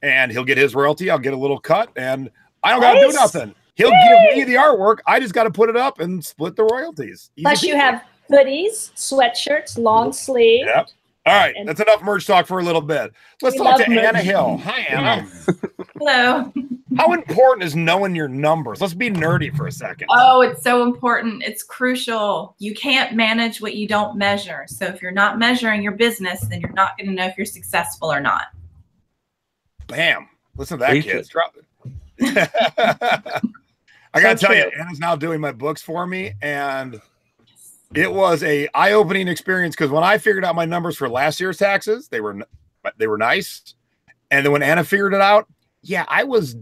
and he'll get his royalty. I'll get a little cut, and I don't got to do nothing. He'll give me the artwork. I just got to put it up and split the royalties. Plus you have hoodies, sweatshirts, long sleeve. Yep. All right. That's enough merch talk for a little bit. Let's talk to Anna Hill. Hi, Anna. Hello. How important is knowing your numbers? Let's be nerdy for a second. Oh, it's so important. It's crucial. You can't manage what you don't measure. So if you're not measuring your business, then you're not going to know if you're successful or not. Bam. Listen to that, kids. Drop it. I got to tell you, Anna's now doing my books for me, and it was a eye-opening experience because when I figured out my numbers for last year's taxes, they were nice. And then when Anna figured it out, yeah, I was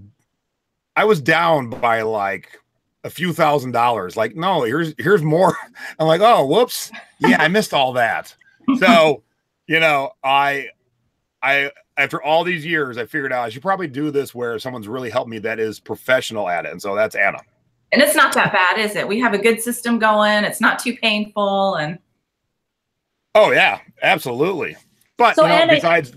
down by like a few $1,000s. Like, no, here's more. I'm like, oh, whoops. Yeah, I missed all that. So, you know, I after all these years, I figured out I should probably do this where someone's really helped me that is professional at it. And so that's Anna. And it's not that bad, is it? We have a good system going. It's not too painful. And oh, yeah, absolutely. But so you know, Anna, besides,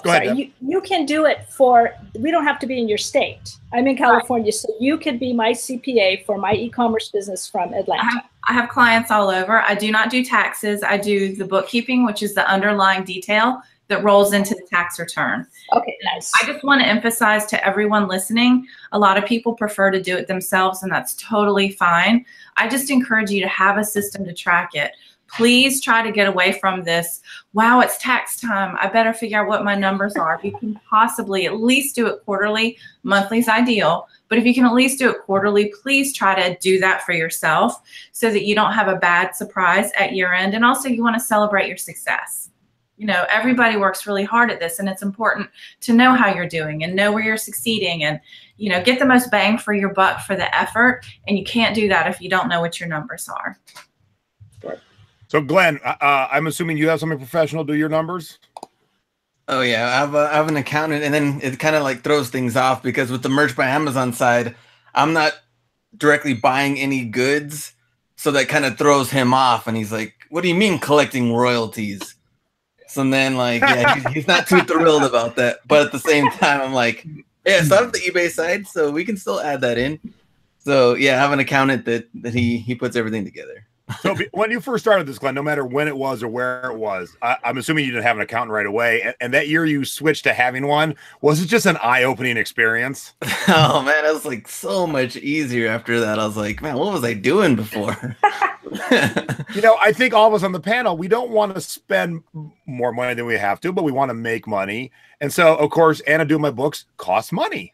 go ahead, you can do it for, we don't have to be in your state. I'm in California, so you could be my CPA for my e-commerce business from Atlanta. I have clients all over. I do not do taxes. I do the bookkeeping, which is the underlying detail that rolls into the tax return. Okay, nice. I just want to emphasize to everyone listening, a lot of people prefer to do it themselves, and that's totally fine. I just encourage you to have a system to track it. Please try to get away from this, wow, it's tax time, I better figure out what my numbers are. If you can possibly at least do it quarterly, monthly is ideal, but if you can at least do it quarterly, please try to do that for yourself so that you don't have a bad surprise at year end. And also you want to celebrate your success. You know, everybody works really hard at this, and it's important to know how you're doing and know where you're succeeding and, you know, get the most bang for your buck for the effort. And you can't do that if you don't know what your numbers are. So Glenn, I'm assuming you have something professional do your numbers? Oh yeah, I have an accountant, and then it kind of like throws things off because with the merch by Amazon side, I'm not directly buying any goods, so that kind of throws him off, and he's like, "What do you mean collecting royalties?" So then, like, yeah, he's not too thrilled about that, but at the same time, I'm like, "Yeah, so I have the eBay side, so we can still add that in." So yeah, I have an accountant that he puts everything together. So when you first started this, Glenn, no matter when it was or where it was, I'm assuming you didn't have an accountant right away. And that year you switched to having one, was it just an eye-opening experience? Oh man, it was like so much easier after that. I was like, man, what was I doing before? You know, I think all of us on the panel, we don't want to spend more money than we have to, but we want to make money. And so, of course, Anna doing my books costs money.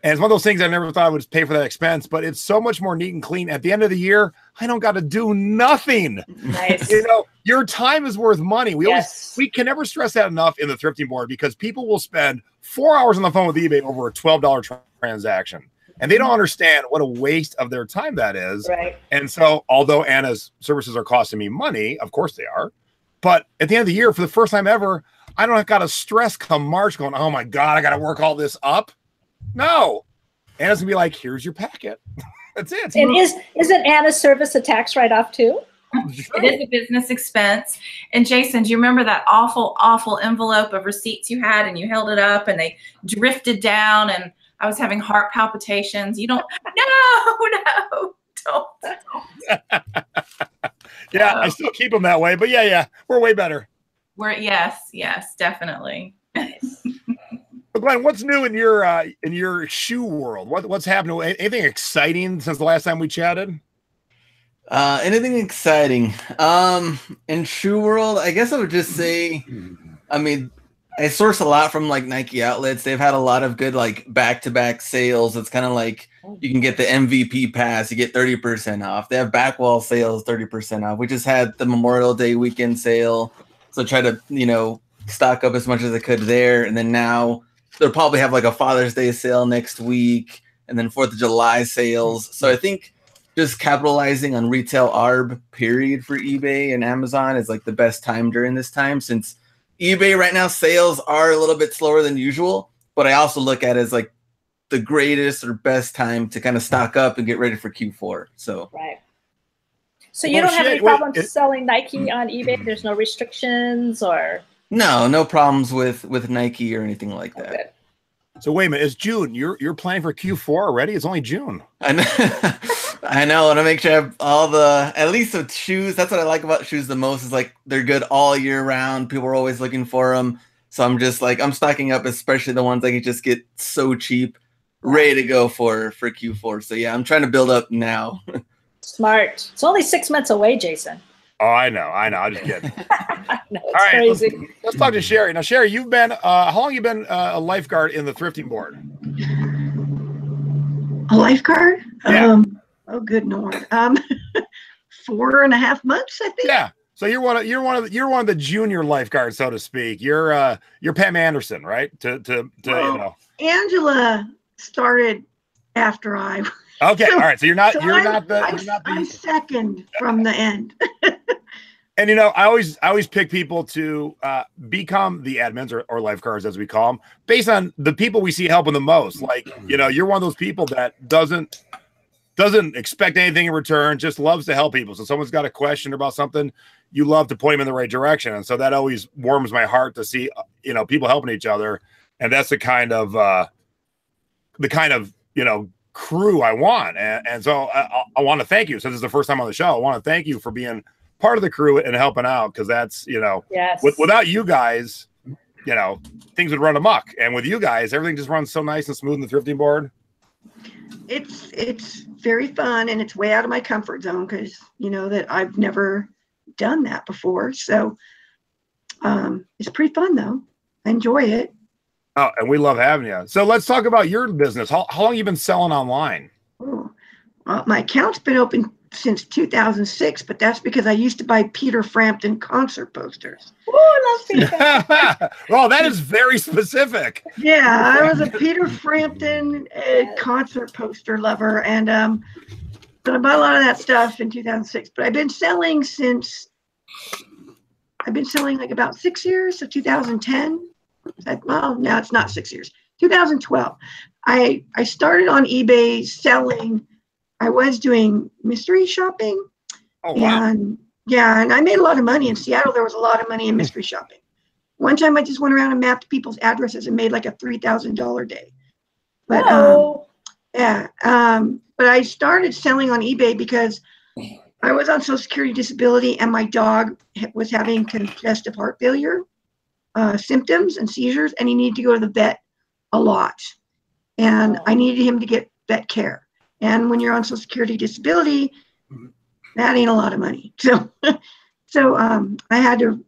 And it's one of those things I never thought I would pay for that expense, but it's so much more neat and clean. At the end of the year, I don't got to do nothing. Nice. You know, your time is worth money. We can never stress that enough in the thrifting board, because people will spend 4 hours on the phone with eBay over a $12 transaction. And they don't understand what a waste of their time that is. Right. And so, although Anna's services are costing me money, of course they are. But at the end of the year, for the first time ever, I don't got to stress come March going, oh my God, I got to work all this up. No. Anna's gonna be like, here's your packet. That's it. And isn't Anna's service a tax write-off too? It is a business expense. And Jason, do you remember that awful, awful envelope of receipts you had, and you held it up and they drifted down, and I was having heart palpitations? You don't, no, don't. Yeah, I still keep them that way, but yeah, we're way better. Yes, definitely. But Glenn, what's new in your shoe world? What's happening? Anything exciting since the last time we chatted? Anything exciting? In shoe world, I guess I would just say, I mean, I source a lot from like Nike outlets. They've had a lot of good like back-to-back sales. It's kind of like you can get the MVP pass, you get 30% off. They have backwall sales, 30% off. We just had the Memorial Day weekend sale, so try to, you know, stock up as much as I could there. And then now they'll probably have like a Father's Day sale next week, and then 4th of July sales. So I think just capitalizing on retail arb period for eBay and Amazon is like the best time during this time, since eBay right now sales are a little bit slower than usual, but I also look at it as like the greatest or best time to kind of stock up and get ready for Q4. So right. So you don't have any problems selling Nike on eBay? There's no restrictions or? No problems with Nike or anything like that. Okay. So wait a minute, it's June. You're planning for Q4 already? It's only June. I know. I know. I want to make sure I have all the, at least with shoes. That's what I like about shoes the most, is like they're good all year round. People are always looking for them. So I'm just like, I'm stocking up, especially the ones I can just get so cheap, ready to go for Q4. So yeah, I'm trying to build up now. Smart. It's only 6 months away, Jason. Oh, I know. I'm just kidding. No, All right, crazy. let's talk to Shari. Now, Shari, you've been, how long have you been a lifeguard in the thrifting board? A lifeguard? Yeah. Oh, good Lord. 4.5 months, I think. Yeah. So you're one of the junior lifeguards, so to speak. You're Pam Anderson, right? You know. Angela started after I. Okay. So, all right. So I'm second from the end. And, you know, I always pick people to become the admins or lifeguards, as we call them, based on the people we see helping the most. Like, you know, you're one of those people that doesn't expect anything in return, just loves to help people. So someone's got a question about something, you love to point them in the right direction. And so that always warms my heart to see, you know, people helping each other. And that's the kind of, you know, crew I want. And so I want to thank you. Since it's the first time on the show, I want to thank you for being part of the crew and helping out, because that's, you know, yes. Without you guys, you know, things would run amok. And with you guys, everything just runs so nice and smooth in the thrifting board. It's very fun, and it's way out of my comfort zone, because you know that I've never done that before. So it's pretty fun though. I enjoy it. Oh, and we love having you. So let's talk about your business. How long have you been selling online? Oh, my account's been open since 2006, but that's because I used to buy Peter Frampton concert posters. Oh, I love Peter. Well, that is very specific. Yeah, I was a Peter Frampton concert poster lover, and but I bought a lot of that stuff in 2006. But I've been selling like about 6 years, so 2010. Well, now it's not 6 years. 2012. I started on eBay selling. I was doing mystery shopping. Oh, wow. And yeah, and I made a lot of money in Seattle. There was a lot of money in mystery shopping. One time I just went around and mapped people's addresses and made like a $3,000 day. But but I started selling on eBay because I was on Social Security disability and my dog was having congestive heart failure symptoms and seizures, and he needed to go to the vet a lot. And I needed him to get vet care. And when you're on Social Security disability, that ain't a lot of money. So, I had to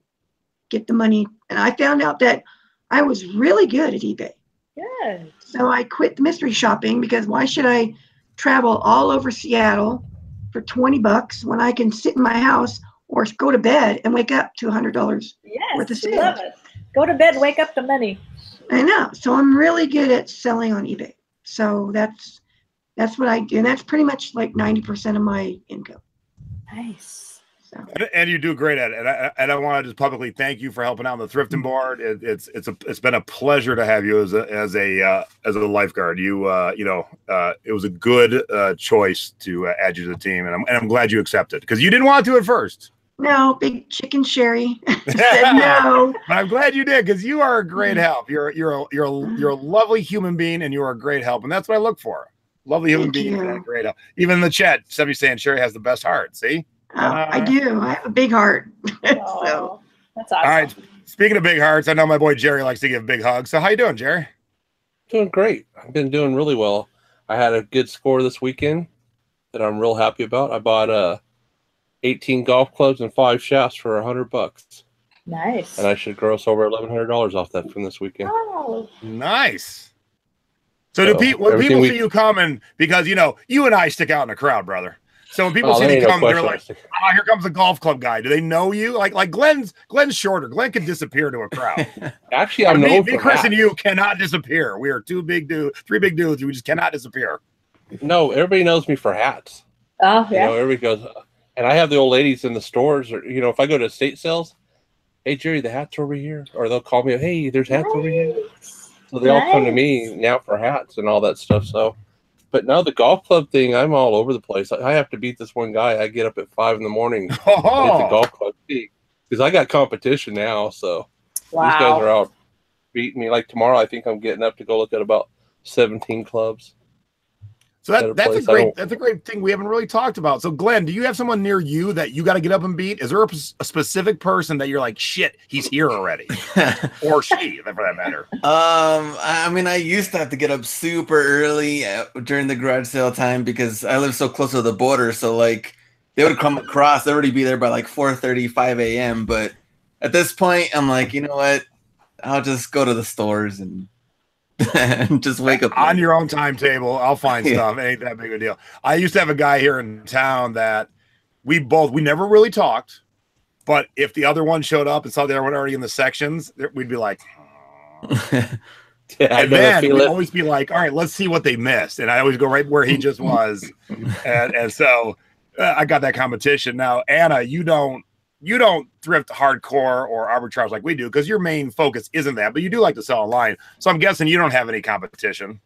get the money, and I found out that I was really good at eBay. Good. So I quit the mystery shopping because why should I travel all over Seattle for $20 when I can sit in my house or go to bed and wake up to $100 worth of sales? Love it. Go to bed, wake up the money. I know. So I'm really good at selling on eBay. So that's what I do. And that's pretty much like 90% of my income. Nice. So. And you do great at it. And I want to just publicly thank you for helping out on the thrifting board. It's been a pleasure to have you as a lifeguard. It was a good choice to add you to the team, and I'm glad you accepted because you didn't want to at first. No, big chicken Shari said no. But I'm glad you did because you are a great help. You're a lovely human being, and you are a great help, and that's what I look for. Lovely human being and a great help. Even in the chat, somebody saying Shari has the best heart. See. I do. I have a big heart. So that's awesome. All right. Speaking of big hearts, I know my boy Jerry likes to give big hugs. So how you doing, Jerry? Doing great. I've been doing really well. I had a good score this weekend that I'm real happy about. I bought 18 golf clubs and 5 shafts for $100. Nice. And I should gross over $1,100 off that from this weekend. Oh. Nice. So when people see you coming, because you and I stick out in the crowd, brother. So when people see you come, they're like, "Oh, here comes the golf club guy." Do they know you? Like Glenn's shorter. Glenn can disappear to a crowd. Actually, I'm known for Chris and you cannot disappear. We are 3 big dudes. We just cannot disappear. No, everybody knows me for hats. Oh yeah. Everybody goes, and I have the old ladies in the stores, or if I go to estate sales, hey Jerry, the hats over here, or they'll call me, hey, there's hats over here. So they all come to me now for hats and all that stuff. So. But now the golf club thing, I'm all over the place. I have to beat this one guy. I get up at 5 in the morning to get the golf club because I got competition now. So these guys are out beating me. Like tomorrow, I think I'm getting up to go look at about 17 clubs. So that's a great thing we haven't really talked about. So Glenn, do you have someone near you that you got to get up and beat? Is there a specific person that you're like, shit, he's here already, or she, for that matter? I mean, I used to have to get up super early during the garage sale time because I live so close to the border. So like, they would come across, they'd already be there by like 4:30, 5 a.m. But at this point, I'm like, you know what? I'll just go to the stores and just wake up on your own timetable. I'll find stuff. It ain't that big a deal. I used to have a guy here in town that we never really talked, but if the other one showed up and saw they were already in the sections, we'd be like, and then we'd always be like, all right, let's see what they missed. And I always go right where he just was. and so I got that competition. Now, Anna, you don't thrift hardcore or arbitrage like we do because your main focus isn't that, but you do like to sell online. So I'm guessing you don't have any competition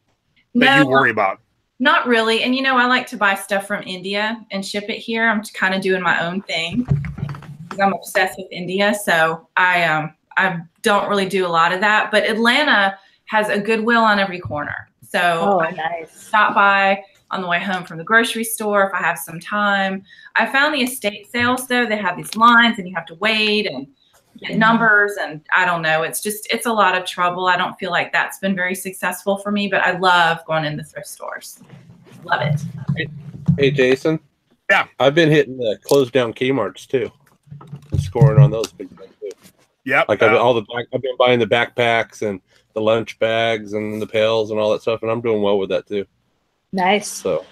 that you worry about. Not really. And I like to buy stuff from India and ship it here. I'm kind of doing my own thing because I'm obsessed with India. So I don't really do a lot of that. But Atlanta has a Goodwill on every corner. So nice. Stop by on the way home from the grocery store if I have some time. I found the estate sales though, they have these lines and you have to wait and get numbers, and I don't know, it's a lot of trouble. I don't feel like that's been very successful for me, but I love going in the thrift stores. Love it. Hey Jason. Yeah. I've been hitting the closed down Kmart's too and scoring on those big things too. Yep. Like I've been buying the backpacks and the lunch bags and the pails and all that stuff, and I'm doing well with that too. Nice. So,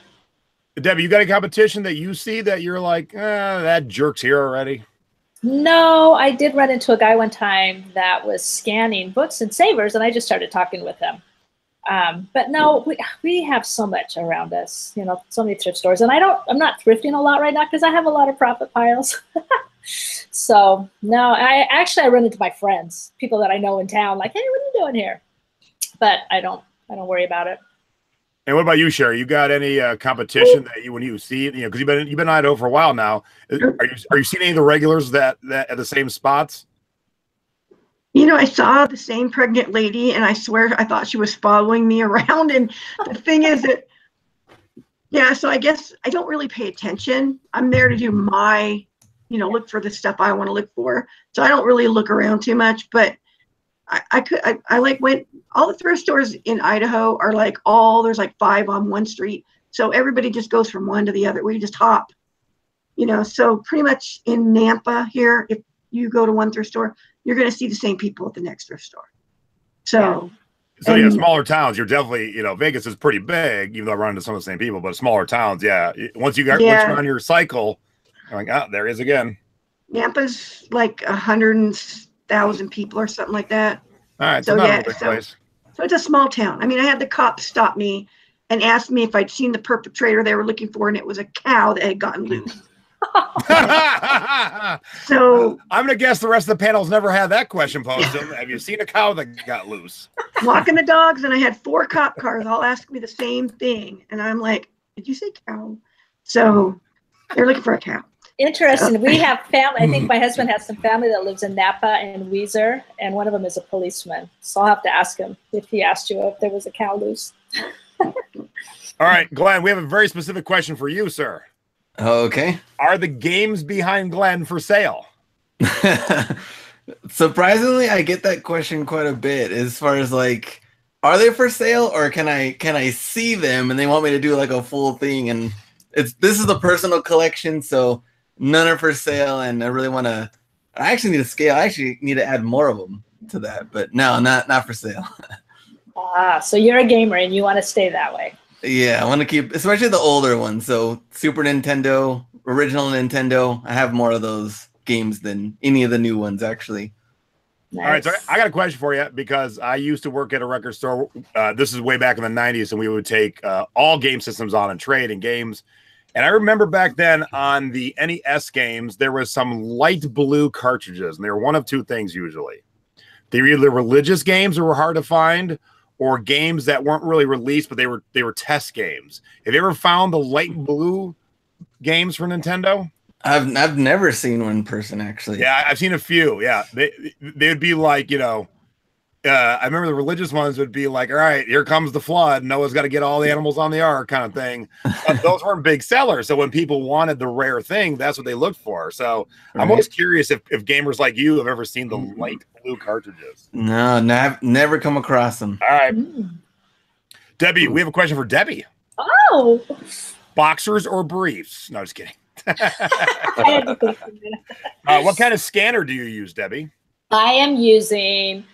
Debbie, you got a competition that you see that you're like, that jerk's here already? No, I did run into a guy one time that was scanning books and savers, and I just started talking with him. But no, we have so much around us, so many thrift stores, and I'm not thrifting a lot right now because I have a lot of profit piles. So no, I run into my friends, people that I know in town, like, hey, what are you doing here? But I don't worry about it. And what about you, Shari? You got any competition that when you see it, because you've been in Idaho for a while now? Are you seeing any of the regulars that at the same spots? I saw the same pregnant lady, and I swear I thought she was following me around. And the thing is that, yeah, so I guess I don't really pay attention. I'm there to do my, look for the stuff I want to look for. So I don't really look around too much. But I went, all the thrift stores in Idaho are there's 5 on one street. So everybody just goes from one to the other. We just hop, so pretty much in Nampa here, if you go to one thrift store, you're going to see the same people at the next thrift store. So, smaller towns, you're definitely, Vegas is pretty big, even though I run into some of the same people, but smaller towns, once you're on your cycle, you're like, there he is again. Nampa's like 100,000 people or something like that. All right, so not a big place. So it's a small town. I mean, I had the cops stop me and ask me if I'd seen the perpetrator they were looking for, and it was a cow that had gotten loose. So I'm gonna guess the rest of the panel's never had that question posed. Have you seen a cow that got loose? Walking the dogs, and I had 4 cop cars all ask me the same thing, and I'm like, "Did you say cow?" So they're looking for a cow. Interesting. We have family. I think my husband has some family that lives in Napa and Weiser, and one of them is a policeman. So I'll have to ask him if he asked you if there was a cow loose. All right, Glenn, we have a very specific question for you, sir. Okay. Are the games behind Glenn for sale? Surprisingly, I get that question quite a bit as far as are they for sale, or can I see them and they want me to do a full thing? And this is a personal collection, so none are for sale, and I actually need to scale. I actually need to add more of them to that, but no, not for sale. So you're a gamer and you want to stay that way. Yeah, I want to keep, especially the older ones. So Super Nintendo, original Nintendo. I have more of those games than any of the new ones, actually. Nice. All right, so I got a question for you, because I used to work at a record store. This is way back in the 90s, and we would take all game systems on and trade in games. And I remember back then on the NES games, there was some light blue cartridges, and they were one of two things usually. They were either religious games that were hard to find, or games that weren't really released, but they were test games. Have you ever found the light blue games for Nintendo? I've never seen one in person, actually. Yeah, I've seen a few. Yeah, they would be I remember the religious ones would be like, all right, here comes the flood. Noah's got to get all the animals on the ark, kind of thing. Those weren't big sellers. So when people wanted the rare thing, that's what they looked for. So I'm always curious if gamers like you have ever seen the light blue cartridges. No, never come across them. All right. Debbie, we have a question for Debbie. Oh. Boxers or briefs? No, just kidding. What kind of scanner do you use, Debbie? I am using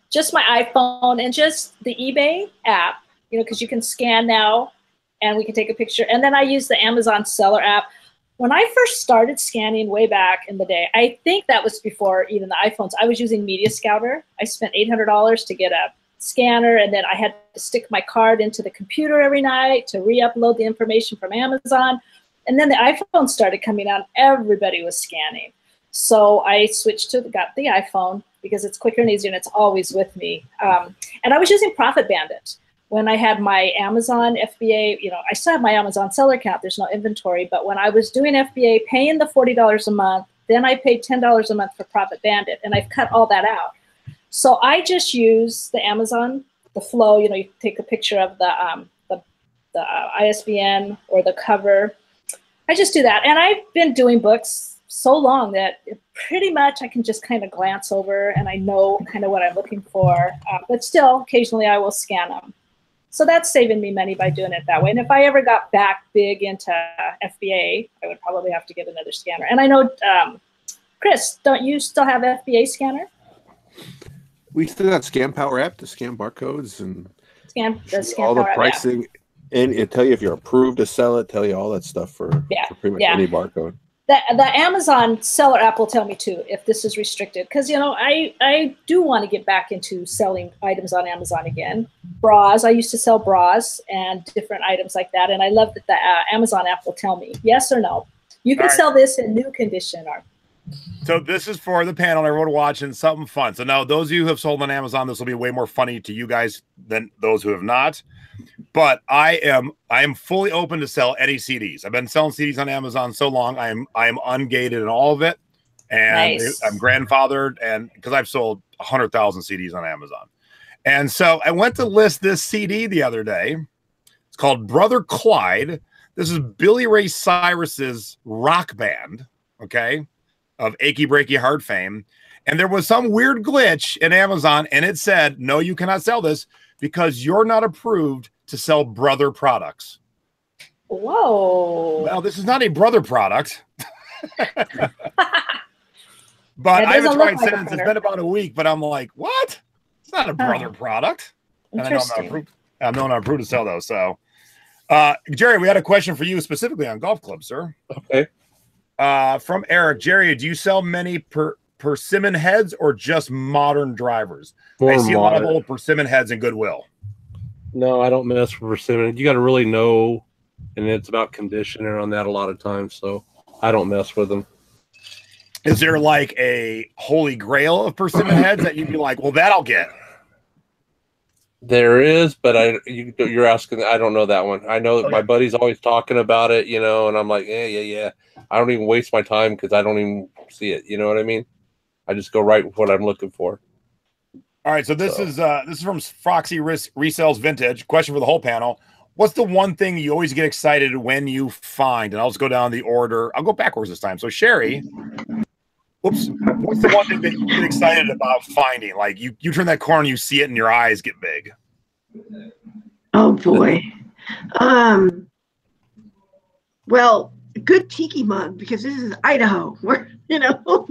just my iPhone and just the eBay app, because you can scan now and we can take a picture. And then I use the Amazon seller app. When I first started scanning way back in the day, I think that was before even the iPhones, I was using Media Scouter. I spent $800 to get a scanner, and then I had to stick my card into the computer every night to re-upload the information from Amazon. And then the iPhone started coming out, everybody was scanning. So I got the iPhone because it's quicker and easier and it's always with me. And I was using Profit Bandit. When I had my Amazon FBA, I still have my Amazon seller account, there's no inventory, but when I was doing FBA, paying the $40 a month, then I paid $10 a month for Profit Bandit, and I've cut all that out. So I just use the Amazon, the flow, you take a picture of the ISBN or the cover. I just do that. And I've been doing books so long that pretty much I can just kind of glance over and I know kind of what I'm looking for. But still, occasionally I will scan them. So that's saving me money by doing it that way. And if I ever got back big into FBA, I would probably have to get another scanner. And I know, Chris, don't you still have FBA scanner? We still got Scan Power app to scan barcodes and scan all the Power pricing. App. And it tell you if you're approved to sell it, tell you all that stuff for pretty much any barcode. The Amazon seller app will tell me too if this is restricted, because I do want to get back into selling items on Amazon again. Bras, I used to sell bras and different items like that, and I love that the Amazon app will tell me yes or no. You can sell this in new condition. Or So this is for the panel, everyone watching, something fun. So now those of you who have sold on Amazon, this will be way more funny to you guys than those who have not. But I am fully open to sell any CDs. I've been selling CDs on Amazon so long. I am ungated in all of it. And Nice. I'm grandfathered, and because I've sold 100,000 CDs on Amazon. And so I went to list this CD the other day. It's called Brother Clyde. This is Billy Ray Cyrus's rock band, okay, of Achy Breaky Heart fame. And there was some weird glitch in Amazon, and it said, no, you cannot sell this because you're not approved to sell Brother products. Whoa. Well, this is not a Brother product. But I haven't tried since. It's been about a week, but I'm like, what? It's not a Brother product. And I know I'm not approved. I know I'm not approved to sell those. So, Jerry, we had a question for you specifically on golf clubs, sir. Okay. From Eric. Jerry, do you sell many persimmon heads or just modern drivers? I see a lot of old persimmon heads in Goodwill. No, I don't mess with persimmon. You got to really know, and it's about conditioner on that a lot of times. So I don't mess with them. Is there like a holy grail of persimmon heads that you'd be like, well, that I'll get? There is, but you're asking. I don't know that one. I know that my buddy's always talking about it, you know, and I'm like, yeah. I don't even waste my time because I don't even see it. You know what I mean? I just go right with what I'm looking for. All right, so this is from Foxy Resells Vintage. Question for the whole panel. What's the one thing you always get excited when you find? And I'll just go down the order. I'll go backwards this time. So Shari, what's the one thing that you get excited about finding? Like you turn that corner, you see it, and your eyes get big. Oh boy. Well, a good tiki mug because this is Idaho, where you know,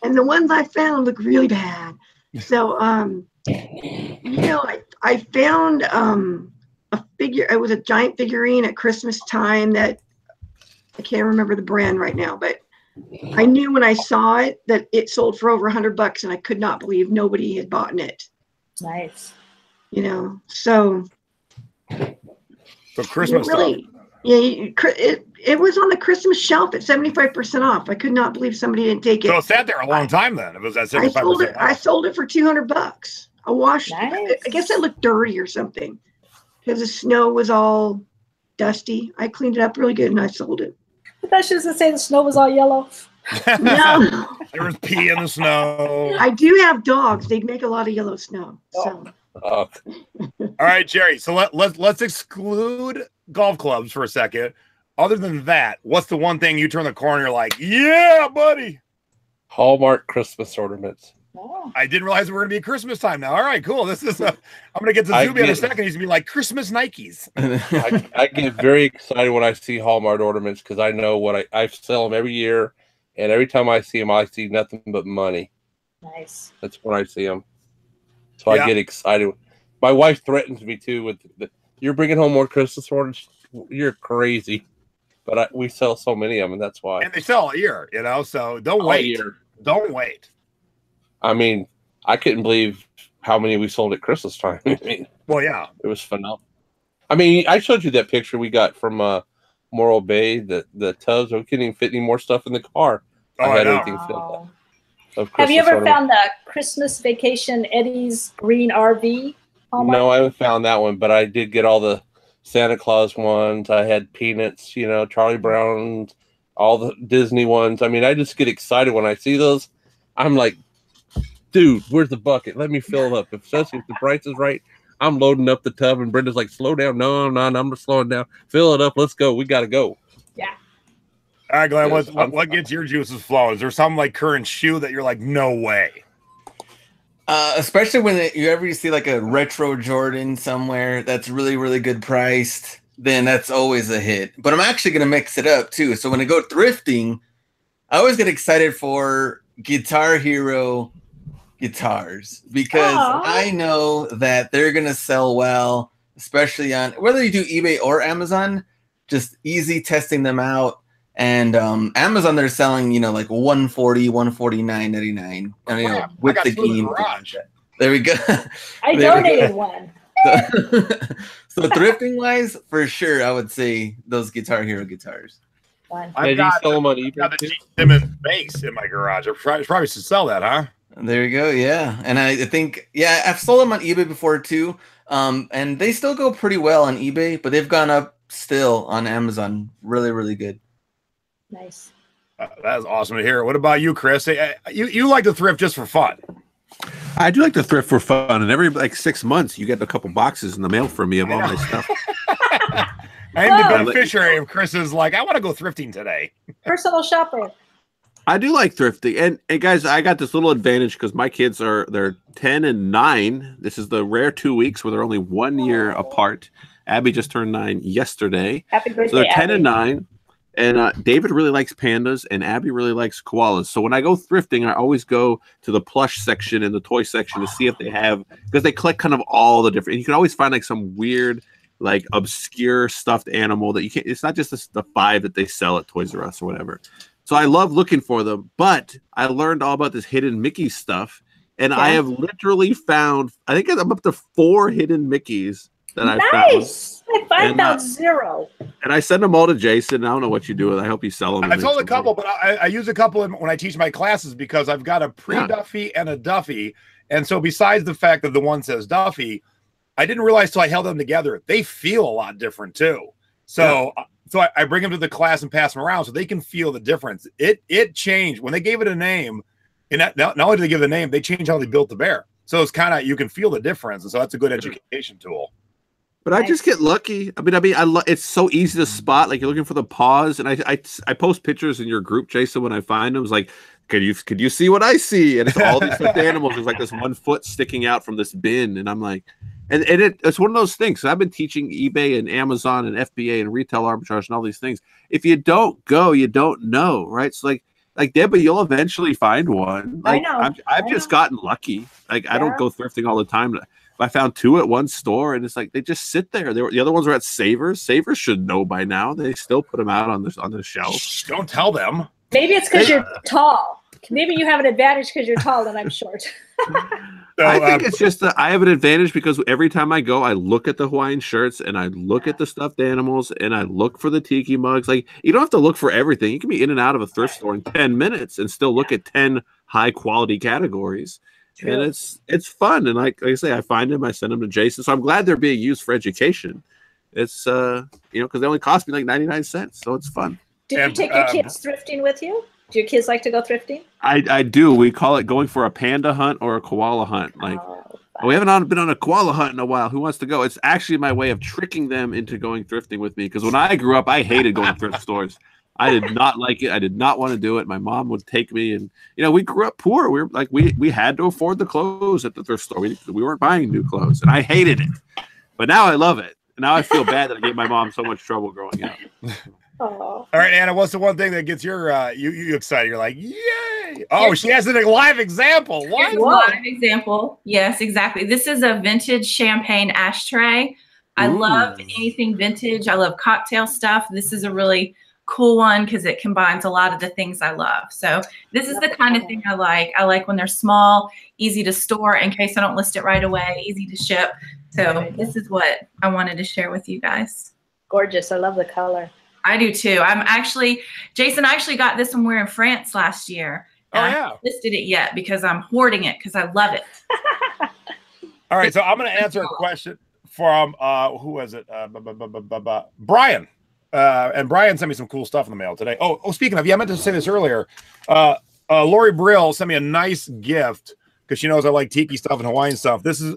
and the ones I found look really bad. So, you know, I found a figure. It was a giant figurine at Christmas time that I can't remember the brand right now, but I knew when I saw it that it sold for over $100, and I could not believe nobody had bought it. Nice. You know, so Christmas really, stuff. Yeah, it was on the Christmas shelf at 75% off. I could not believe somebody didn't take it. So it sat there a long time then. It was at 75% off. I sold it for $200. I washed Nice. it. I guess it looked dirty or something because the snow was all dusty. I cleaned it up really good and I sold it. I thought she was going to say the snow was all yellow. No. There was pee in the snow. I do have dogs. They make a lot of yellow snow. So. All right, Jerry. So let's exclude golf clubs for a second. Other than that, what's the one thing you turn the corner, you're like, yeah, buddy? Hallmark Christmas ornaments. Oh. I didn't realize we're going to be at Christmas time now. All right, cool. This is I'm going to get to Zubia in a second. He's going to be like Christmas Nikes. I get very excited when I see Hallmark ornaments because I know what I sell them every year, and every time I see them, I see nothing but money. Nice. That's when I see them. So I get excited. My wife threatens me too with you're bringing home more Christmas orders. You're crazy. But we sell so many of them, and that's why. And they sell a year, you know, so don't wait. Don't wait. I mean, I couldn't believe how many we sold at Christmas time. I mean, well, yeah. It was phenomenal. I mean, I showed you that picture we got from Morro Bay, the tubs. We couldn't even fit any more stuff in the car. Oh, I had everything filled up. Have you ever found the Christmas Vacation Eddie's green RV? No, I haven't found that one, but I did get all the Santa Claus ones. I had Peanuts, you know, Charlie Brown, all the Disney ones. I mean, I just get excited when I see those. I'm like, dude, where's the bucket? Let me fill it up. Especially if the price is right, I'm loading up the tub, and Brenda's like, slow down. No, I'm just slowing down. Fill it up. Let's go. We got to go. Yeah. All right, Glenn, what gets your juices flowing? Is there some like current shoe that you're like, no way? Especially when you ever see like a retro Jordan somewhere that's really, really good priced, then that's always a hit. But I'm actually going to mix it up too. So when I go thrifting, I always get excited for Guitar Hero guitars because I know that they're going to sell well, especially on whether you do eBay or Amazon, just easy testing them out. And Amazon, they're selling, you know, like $140, $149.99. And, you know, with the game. There we go. I donated one. So thrifting wise, for sure, I would say those Guitar Hero guitars. fun. Now, do you sell them on eBay got the too? Gene Simmons base in my garage. I probably should sell that, huh? There you go. Yeah. And I think, yeah, I've sold them on eBay before too. And they still go pretty well on eBay, but they've gone up still on Amazon. Really, really good. Nice. That's awesome to hear. What about you, Chris? You like to thrift just for fun? I do like to thrift for fun, and every like 6 months you get a couple boxes in the mail from me of all my stuff. I'm the beneficiary of Chris's like, I want to go thrifting today. Personal shopper. I do like thrifting, and guys, I got this little advantage because my kids they're 10 and 9. This is the rare 2 weeks where they're only 1 year apart. Abby just turned 9 yesterday. Happy birthday, so they're 10 Abby. and 9. And David really likes pandas, and Abby really likes koalas. So when I go thrifting, I always go to the plush section and the toy section to see if they have, because they collect kind of all the different. You can always find like some weird, like obscure stuffed animal that you can't. It's not just the 5 that they sell at Toys R Us or whatever. So I love looking for them. But I learned all about this hidden Mickey stuff, and I have literally found. I think I'm up to 4 hidden Mickeys that I found. Nice. I found 0. And I send them all to Jason. I don't know what you do with it. I hope you sell them. I sold a couple, but I use a couple when I teach my classes because I've got a pre-Duffy and a Duffy. And so besides the fact that the one says Duffy, I didn't realize till I held them together, they feel a lot different too. So I bring them to the class and pass them around so they can feel the difference. It changed. When they gave it a name, and not only did they give it a name, they changed how they built the bear. So it's kind of, you can feel the difference. And so that's a good education tool. But I just get lucky. I mean, it's so easy to spot. Like you're looking for the paws, and I post pictures in your group, Jason, when I find them. It's like, could you see what I see? And it's all these stuffed animals. There's like this 1 foot sticking out from this bin, and I'm like, and it's one of those things. So I've been teaching eBay and Amazon and FBA and retail arbitrage and all these things. If you don't go, you don't know, right? So like Debbie, you'll eventually find one. Like, I know. I've just gotten lucky. Like I don't go thrifting all the time. I found 2 at one store, and it's like they just sit there. The other ones were at Savers. Savers should know by now. They still put them out on the shelf. Shh, don't tell them. Maybe it's because you're tall. Maybe you have an advantage because you're tall and I'm short. So, I think it's just that I have an advantage because every time I go, I look at the Hawaiian shirts and I look at the stuffed animals and I look for the tiki mugs. Like you don't have to look for everything. You can be in and out of a thrift store in 10 minutes and still look at 10 high quality categories. True. And it's fun. And like I say, I find them, I send them to Jason. So I'm glad they're being used for education. It's because they only cost me like 99 cents. So it's fun. Do you take your kids thrifting with you? Do your kids like to go thrifting? I do. We call it going for a panda hunt or a koala hunt. Like we haven't been on a koala hunt in a while. Who wants to go? It's actually my way of tricking them into going thrifting with me. Because when I grew up, I hated going to thrift stores. I did not like it. I did not want to do it. My mom would take me, and we grew up poor. We were like we had to afford the clothes at the thrift store. We weren't buying new clothes, and I hated it. But now I love it. Now I feel bad that I gave my mom so much trouble growing up. All right, Anna, what's the one thing that gets your you excited? You're like, yay! Oh, she has a live example. What? Live example. Yes, exactly. This is a vintage champagne ashtray. I love anything vintage. I love cocktail stuff. This is a really cool one because it combines a lot of the things I love. So this is the kind of thing I like. I like when they're small, easy to store in case I don't list it right away, easy to ship. So this is what I wanted to share with you guys. Gorgeous. I love the color. I do too. Jason, I actually got this one we're in France last year. And I haven't listed it yet because I'm hoarding it because I love it. All right, so I'm going to answer a question from who was it? Brian. And Brian sent me some cool stuff in the mail today. Oh, speaking of, I meant to say this earlier. Lori Brill sent me a nice gift because she knows I like tiki stuff and Hawaiian stuff. This is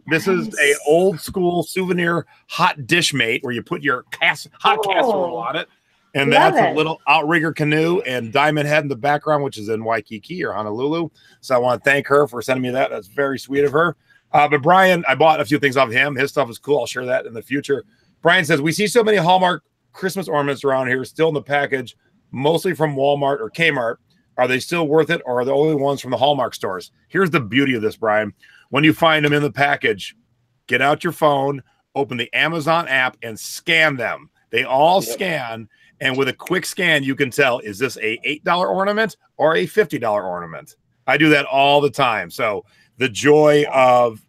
a old school souvenir hot dish mate where you put your hot casserole on it. And that's a little outrigger canoe and diamond head in the background, which is in Waikiki or Honolulu. So I want to thank her for sending me that. That's very sweet of her. But Brian, I bought a few things off him. His stuff is cool. I'll share that in the future. Brian says, we see so many Hallmark Christmas ornaments around here still in the package, mostly from Walmart or Kmart. Are they still worth it, or are they only ones from the Hallmark stores? Here's the beauty of this, Brian. When you find them in the package, get out your phone, open the Amazon app, and scan them. They all scan. And with a quick scan, you can tell, is this a $8 ornament or a $50 ornament? I do that all the time. So the joy of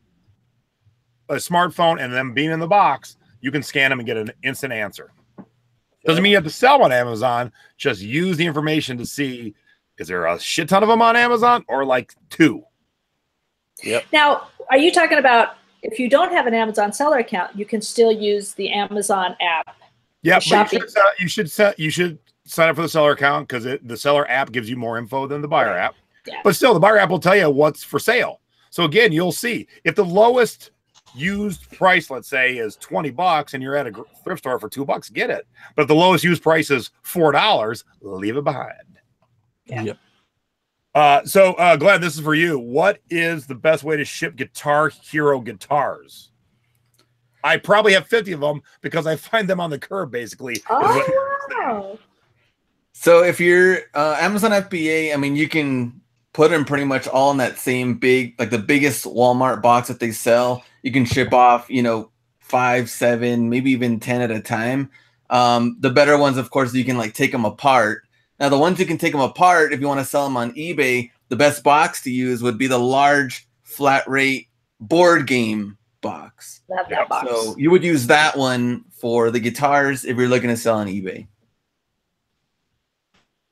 a smartphone and them being in the box, you can scan them and get an instant answer. Doesn't mean you have to sell on Amazon. Just use the information to see, is there a shit ton of them on Amazon or like 2? Yep. Now, are you talking about if you don't have an Amazon seller account, you can still use the Amazon app? Yeah, but you should sign up for the seller account because the seller app gives you more info than the buyer app. Yeah. But still, the buyer app will tell you what's for sale. So again, you'll see if the lowest used price, let's say, is $20 and you're at a thrift store for $2, get it. But if the lowest used price is $4, leave it behind. Yeah. Yep. So Glenn, this is for you. What is the best way to ship Guitar Hero guitars? I probably have 50 of them because I find them on the curb, basically. Oh, wow. So if you're Amazon FBA, I mean, you can put them pretty much all in that same big, like the biggest Walmart box that they sell. You can ship off, 5, 7, maybe even 10 at a time. The better ones, of course, you can like take them apart. Now, the ones you can take them apart, if you want to sell them on eBay, the best box to use would be the large flat rate board game box. Love that box. So you would use that one for the guitars if you're looking to sell on eBay.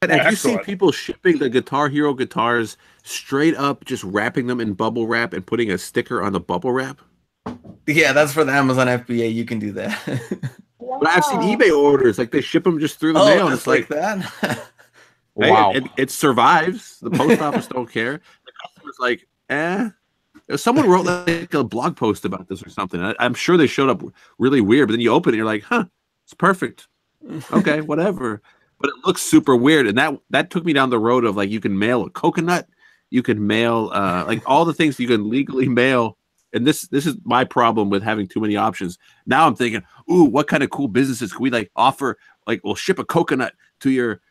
And have you seen Excellent. people shipping the Guitar Hero guitars straight up, just wrapping them in bubble wrap and putting a sticker on the bubble wrap? Yeah, that's for the Amazon FBA. You can do that. Wow. But I've seen eBay orders, like they ship them just through the mail. And it's like that. hey, Wow. it survives. The post office don't care. The customer's like, Someone wrote like a blog post about this or something. I'm sure they showed up really weird, but then you open it, you're like, huh, it's perfect. Okay, whatever. But it looks super weird, and that took me down the road of like you can mail a coconut, you can mail like all the things you can legally mail. And this is my problem with having too many options. Now I'm thinking, ooh, what kind of cool businesses can we like offer? Like we'll ship a coconut to your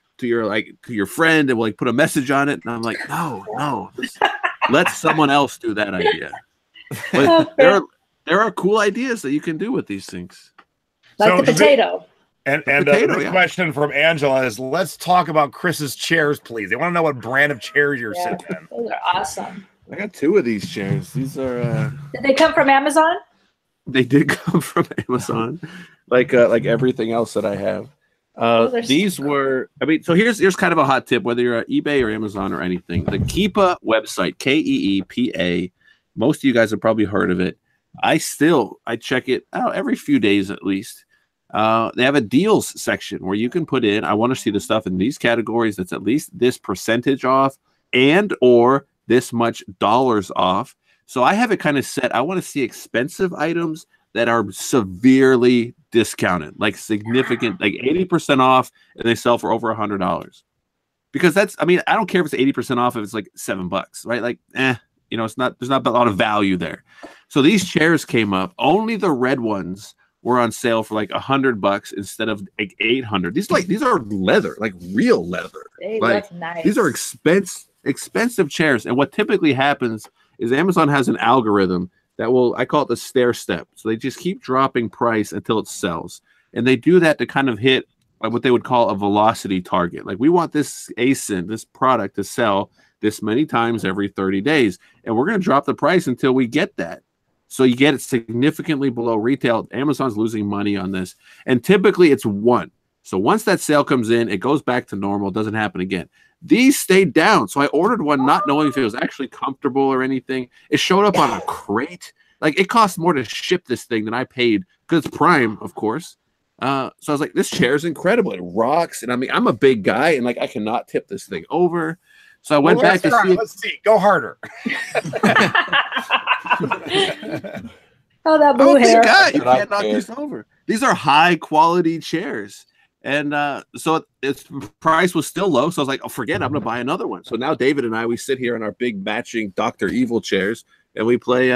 friend, and we'll like put a message on it. And I'm like, no, let someone else do that idea. But there are cool ideas that you can do with these things. Like the potato. And the question from Angela is, let's talk about Chris's chairs, please. They want to know what brand of chairs you're sitting in. Those are awesome. I got 2 of these chairs. These are Did they come from Amazon? they did come from Amazon, like everything else that I have. These were, so here's kind of a hot tip, whether you're at eBay or Amazon or anything. The Keepa website, Keepa, most of you guys have probably heard of it. I check it out every few days at least. They have a deals section where you can put in, I want to see the stuff in these categories that's at least this percentage off and or this much dollars off. So I have it kind of set. I want to see expensive items that are severely discounted, like significant, like 80% off, and they sell for over $100. Because I don't care if it's 80% off if it's like $7, right? Like, there's not a lot of value there. So these chairs came up. Only the red ones were on sale for like $100 instead of like $800. These are leather, like real leather. They like, look nice. These are expensive chairs. And what typically happens is Amazon has an algorithm that I call it the stair step. So they just keep dropping price until it sells. And they do that to kind of hit what they would call a velocity target. Like we want this ASIN, this product, to sell this many times every 30 days. And we're going to drop the price until we get that. So you get it significantly below retail. Amazon's losing money on this. And typically it's 1. So once that sale comes in, it goes back to normal. It doesn't happen again. These stayed down. So I ordered one not knowing if it was actually comfortable or anything. It showed up on a crate. Like it cost more to ship this thing than I paid because it's Prime, of course. So I was like, this chair is incredible. It rocks. And I'm a big guy and like I cannot tip this thing over. So I went back to see. Let's see. Go harder. Oh, that blue hair. You can't knock these over. These are high quality chairs. And so its price was still low. So I was like, forget it. I'm going to buy another one. So now David and I, we sit here in our big matching Dr. Evil chairs and we play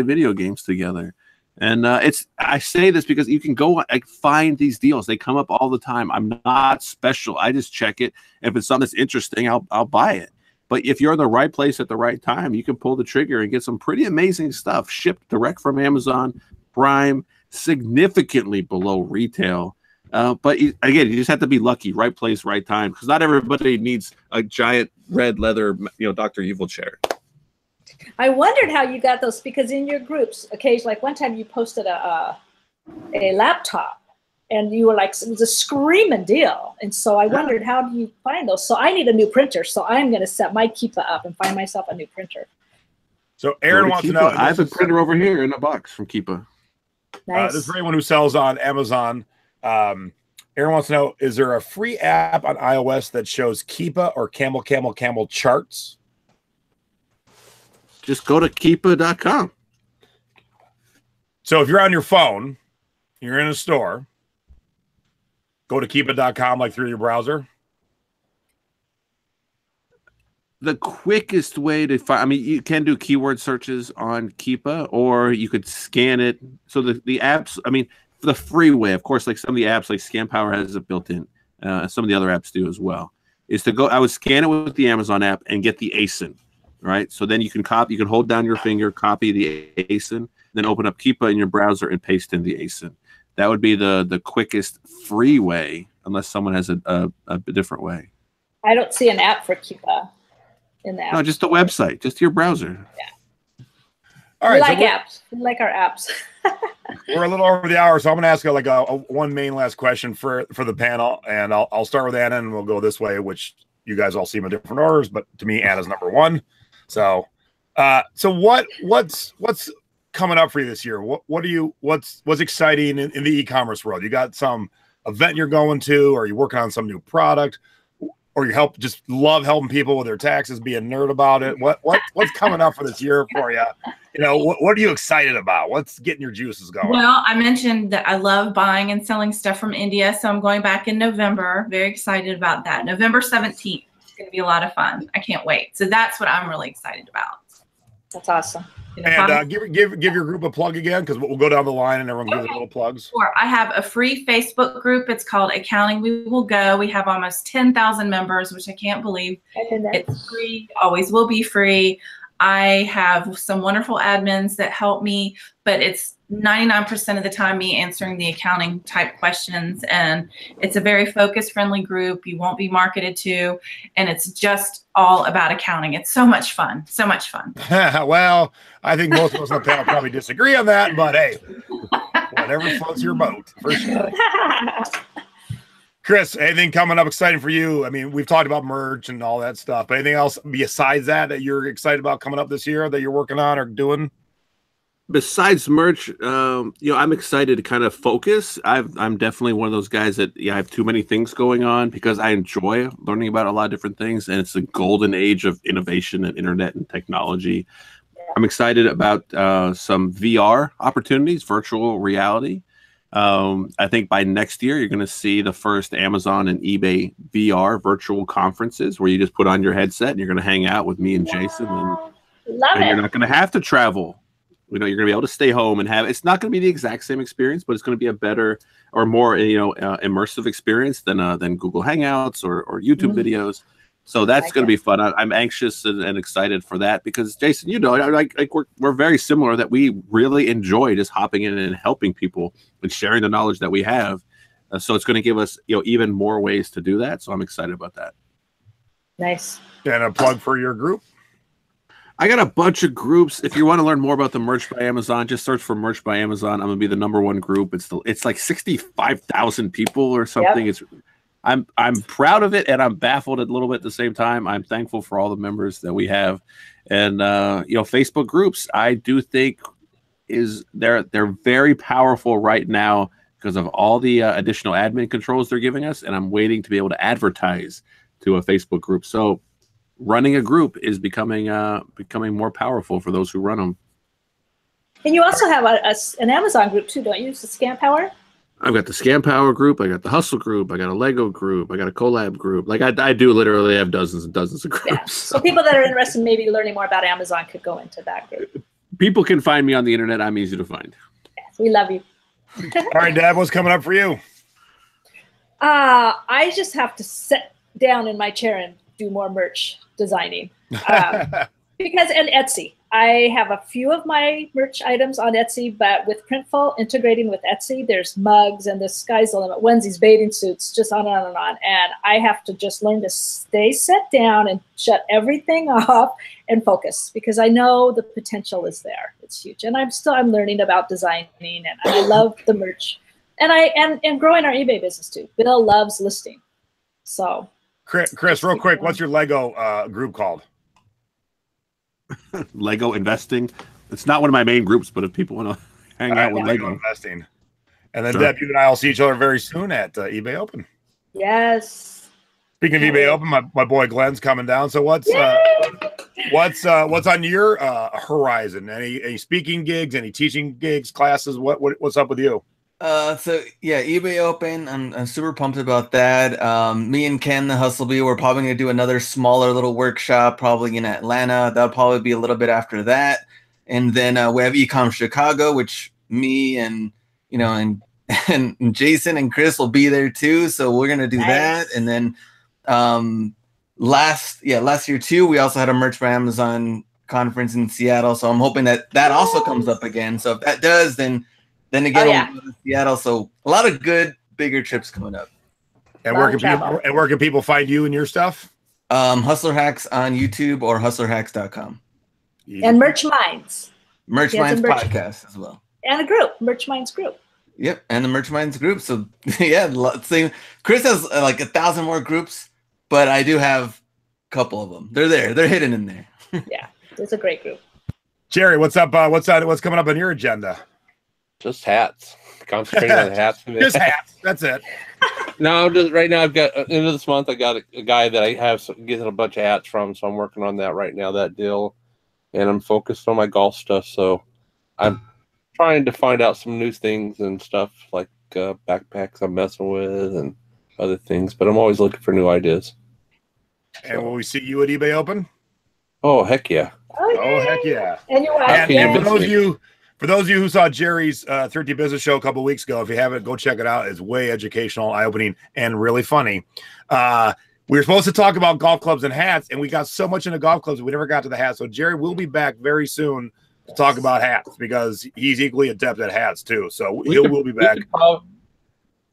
video games together. And I say this because you can go find these deals. They come up all the time. I'm not special. I just check it. If it's something that's interesting, I'll buy it. But if you're in the right place at the right time, you can pull the trigger and get some pretty amazing stuff shipped direct from Amazon Prime, significantly below retail. But again, you just have to be lucky, right place, right time, because not everybody needs a giant red leather, Dr. Evil chair. I wondered how you got those, because in your groups, occasionally, like one time you posted a laptop, And you were like, it was a screaming deal. And so I wondered, how do you find those? So I need a new printer. So I'm going to set my Keepa up and find myself a new printer. So Aaron wants to know. I have a printer over here in a box from Keepa. Nice. This is for anyone who sells on Amazon. Aaron wants to know, is there a free app on iOS that shows Keepa or Camel charts? Just go to keepa.com. So if you're on your phone, you're in a store, go to keepa.com like through your browser. The quickest way to find, I mean, you can do keyword searches on Keepa, or you could scan it. So the apps, I mean, the free way, of course, like some of the apps like Scan Power has it built in. Some of the other apps do as well. Is to go, I would scan it with the Amazon app and get the ASIN, right? So then you can copy, you can hold down your finger, copy the ASIN, then open up Keepa in your browser and paste in the ASIN. That would be the quickest free way, unless someone has a different way. I don't see an app for Keepa in the app. No, just the website, just your browser. Yeah. All right. We like apps. We like our apps. We're a little over the hour, so I'm going to ask like a one main last question for the panel, and I'll start with Anna, and we'll go this way, which you guys all seem in different orders, but to me, Anna's number one. So, what's coming up for you this year? What's exciting in the e-commerce world? You got some event you're going to, or you're working on some new product, or you just love helping people with their taxes, be a nerd about it? What's coming up for this year for you? You know, what are you excited about? What's getting your juices going? Well, I mentioned that I love buying and selling stuff from India, so I'm going back in November. Very excited about that. November 17th. It's going to be a lot of fun. I can't wait. So that's what I'm really excited about. That's awesome. And give your group a plug again, because we'll go down the line and everyone give little plugs. Sure. I have a free Facebook group. It's called Accounting We Will Go. We have almost 10,000 members, which I can't believe. It's free. Always will be free. I have some wonderful admins that help me, but it's 99% of the time me answering the accounting type questions. And it's a very focus friendly group. You won't be marketed to, and it's just all about accounting. It's so much fun. So much fun. Well, I think most of us on the panel probably disagree on that, but hey, whatever floats your boat, for sure. Chris, anything coming up exciting for you? I mean, we've talked about merch and all that stuff, but anything else besides that you're excited about coming up this year that you're working on or doing? Besides merch, I'm excited to kind of focus. I'm definitely one of those guys that I have too many things going on, because I enjoy learning about a lot of different things, and it's the golden age of innovation and internet and technology. I'm excited about some VR opportunities, virtual reality. I think by next year, you're going to see the first Amazon and eBay VR virtual conferences where you just put on your headset and you're going to hang out with me and Jason, and you're not going to have to travel. You're going to be able to stay home and it's not going to be the exact same experience, but it's going to be a better or more, immersive experience than Google Hangouts or YouTube videos. So that's going to be fun. I'm anxious and excited for that, because Jason, we're very similar, that we really enjoy just hopping in and helping people and sharing the knowledge that we have. So it's going to give us, even more ways to do that. So I'm excited about that. Nice. And a plug for your group. I got a bunch of groups. If you want to learn more about the Merch by Amazon, just search for Merch by Amazon. I'm going to be the #1 group. It's like 65,000 people or something. Yep. I'm proud of it, and I'm baffled a little bit at the same time. I'm thankful for all the members that we have. And Facebook groups, I do think they're very powerful right now because of all the additional admin controls they're giving us, and I'm waiting to be able to advertise to a Facebook group. So running a group is becoming more powerful for those who run them. And you also have an Amazon group too, don't you? It's the Scan Power. I've got the Scan Power group. I got the Hustle group. I got a Lego group. I got a collab group. Like I do literally have dozens and dozens of groups. Yeah. So people that are interested in maybe learning more about Amazon could go into that group. People can find me on the internet. I'm easy to find. Yes, we love you. All right, Dad, what's coming up for you? I just have to sit down in my chair and do more merch designing. And Etsy. I have a few of my merch items on Etsy, but with Printful integrating with Etsy, there's mugs and the sky's the limit, onesies, bathing suits, just on and on and on. And I have to just learn to set down and shut everything off and focus, because I know the potential is there. It's huge. And I'm learning about designing, and I love the merch and growing our eBay business too. Bill loves listing. So Chris, real quick, what's your Lego group called? Lego investing. It's not one of my main groups, but if people want to hang out with Lego investing, and then sure. Deb, you and I will see each other very soon at eBay Open. Yes. Speaking of eBay Open, my boy Glenn's coming down. So what's on your horizon? Any speaking gigs? Any teaching gigs? Classes? What's up with you? So yeah, eBay Open. I'm super pumped about that. Me and Ken, the Hustle Bee, we're probably gonna do another smaller little workshop, probably in Atlanta. That'll probably be a little bit after that. And then we have Ecom Chicago, which me and and Jason and Chris will be there too. So we're gonna do that. And then last year too, we also had a Merch by Amazon conference in Seattle. So I'm hoping that also comes up again. So if that does, then again we'll go to Seattle. So a lot of good bigger trips coming up. And where can people find you and your stuff? Hustler Hacks on YouTube or hustlerhacks.com. And Merch Minds. Merch Minds podcast as well. And a group, Merch Minds group. Yep, and the Merch Minds group. So yeah, same. Chris has like 1,000 more groups, but I do have a couple of them. They're there. They're hidden in there. Yeah, it's a great group. Jerry, what's up? What's coming up on your agenda? Just hats. Concentrating on hats. Just hats. That's it. No, just right now. I've got end of this month. I got a guy that I have getting a bunch of hats from, so I'm working on that right now. That deal, and I'm focused on my golf stuff. So I'm trying to find out some new things and stuff like backpacks I'm messing with and other things. But I'm always looking for new ideas. And will we see you at eBay Open? Oh heck yeah! Oh heck yeah! And you're for those of you who saw Jerry's Thrifty Business Show a couple of weeks ago, if you haven't, go check it out. It's way educational, eye-opening, and really funny. We were supposed to talk about golf clubs and hats, and we got so much into golf clubs, we never got to the hats. So Jerry will be back very soon to talk about hats because he's equally adept at hats too. So we'll be back.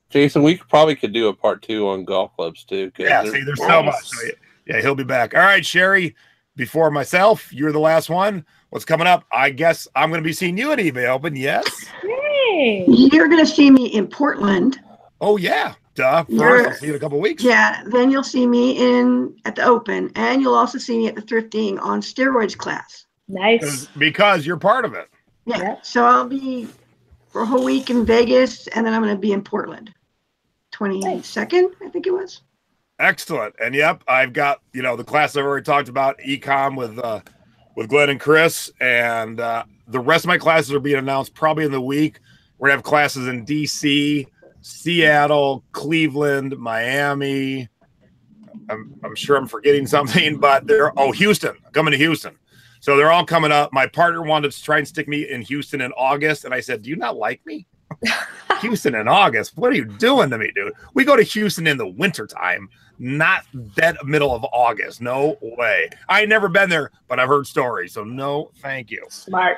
Jason, we probably could do a part 2 on golf clubs too. Yeah, see, there's so much. So yeah, he'll be back. All right, Shari, before myself, you're the last one. What's coming up? I guess I'm going to be seeing you at eBay Open. Yes. Yay. You're going to see me in Portland. Oh yeah. Duh. First, I'll see you in a couple of weeks. Yeah. Then you'll see me at the Open, and you'll also see me at the Thrifting on Steroids class. Nice. Because you're part of it. Yeah. So I'll be for a whole week in Vegas, and then I'm going to be in Portland. 22nd, I think it was. Excellent. And yep, I've got the class I've already talked about, ecom with Glenn and Chris, and the rest of my classes are being announced probably in the week. We're gonna have classes in DC, Seattle, Cleveland, Miami. I'm sure I'm forgetting something, but Houston. I'm coming to Houston. So they're all coming up. My partner wanted to try and stick me in Houston in August, and I said, "Do you not like me?" Houston in August? What are you doing to me, dude? We go to Houston in the wintertime, not dead middle of August. No way. I ain't never been there, but I've heard stories. So no, thank you. Smart.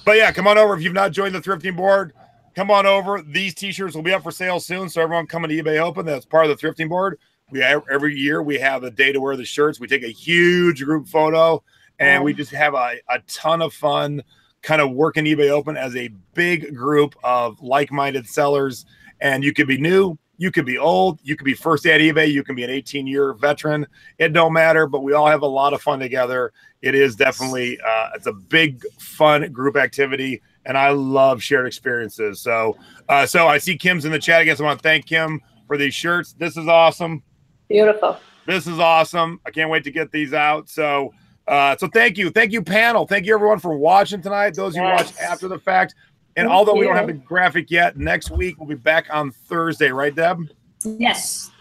But yeah, come on over. If you've not joined the thrifting board, come on over. These t-shirts will be up for sale soon. So everyone coming to eBay Open, that's part of the thrifting board. Every year we have a day to wear the shirts. We take a huge group photo and we just have a ton of fun kind of working eBay Open as a big group of like-minded sellers. And you could be new, you could be old, you could be first at eBay, you can be an 18-year veteran. It don't matter, but we all have a lot of fun together. It is definitely, it's a big, fun group activity, and I love shared experiences. So I see Kim's in the chat again, so I want to thank Kim for these shirts. This is awesome. Beautiful. This is awesome. I can't wait to get these out. So thank you, panel. Thank you everyone for watching tonight. Those who watch after the fact. And although we don't have the graphic yet, next week we'll be back on Thursday, right, Deb? Yes,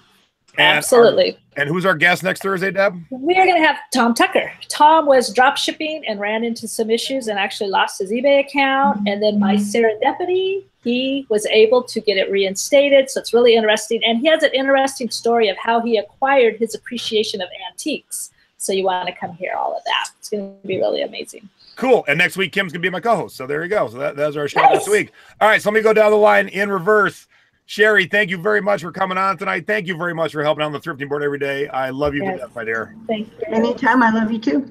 and absolutely. And who's our guest next Thursday, Deb? We're going to have Tom Tucker. Tom was drop shipping and ran into some issues and actually lost his eBay account. And then by serendipity, he was able to get it reinstated. So it's really interesting. And he has an interesting story of how he acquired his appreciation of antiques. So you want to come hear all of that. It's going to be really amazing. Cool. And next week, Kim's going to be my co-host. So there you go. So that's our show this week. All right. So let me go down the line in reverse. Shari, thank you very much for coming on tonight. Thank you very much for helping on the thrifting board every day. I love you to death, my dear. Thank you. Anytime. I love you too.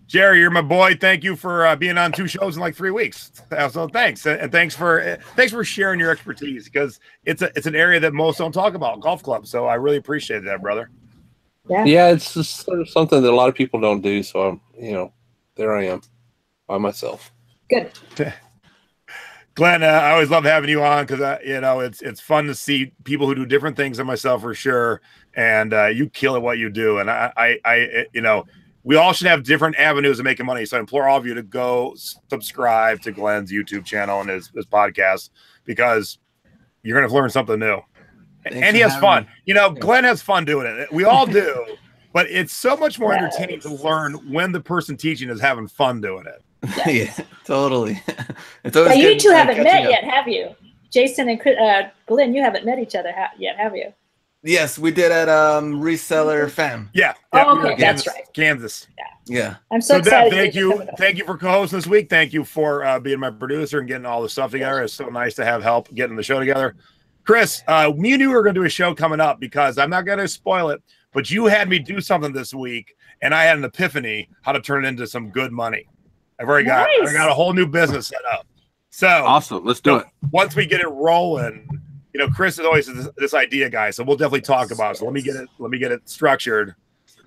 Jerry, you're my boy. Thank you for being on 2 shows in like 3 weeks. So thanks, and thanks for sharing your expertise, because it's an area that most don't talk about, golf clubs. So I really appreciate that, brother. Yeah, it's just sort of something that a lot of people don't do. So I'm, there I am by myself. Good. Glenn, I always love having you on, because it's fun to see people who do different things than myself, for sure. And you kill at what you do, and I we all should have different avenues of making money. So I implore all of you to go subscribe to Glenn's YouTube channel and his podcast, because you're going to learn something new. And he has fun. Glenn has fun doing it. We all do, but it's so much more entertaining to learn when the person teaching is having fun doing it. Yeah, totally. It's always good, you two haven't met up. yet, have you? Jason and Glenn, you haven't met each other yet, have you? Yes, we did at Reseller Fam. Yeah. Oh, okay, that's right. Kansas. Yeah. I'm so excited. Deb, thank you for co-hosting this week. Thank you for being my producer and getting all the stuff together. It's so nice to have help getting the show together. Chris, me and you are going to do a show coming up, because I'm not going to spoil it, but you had me do something this week, and I had an epiphany how to turn it into some good money. I've already got a whole new business set up. So awesome. Let's do it. Once we get it rolling, Chris is always this idea guy, so we'll definitely talk about it. So let me get it structured.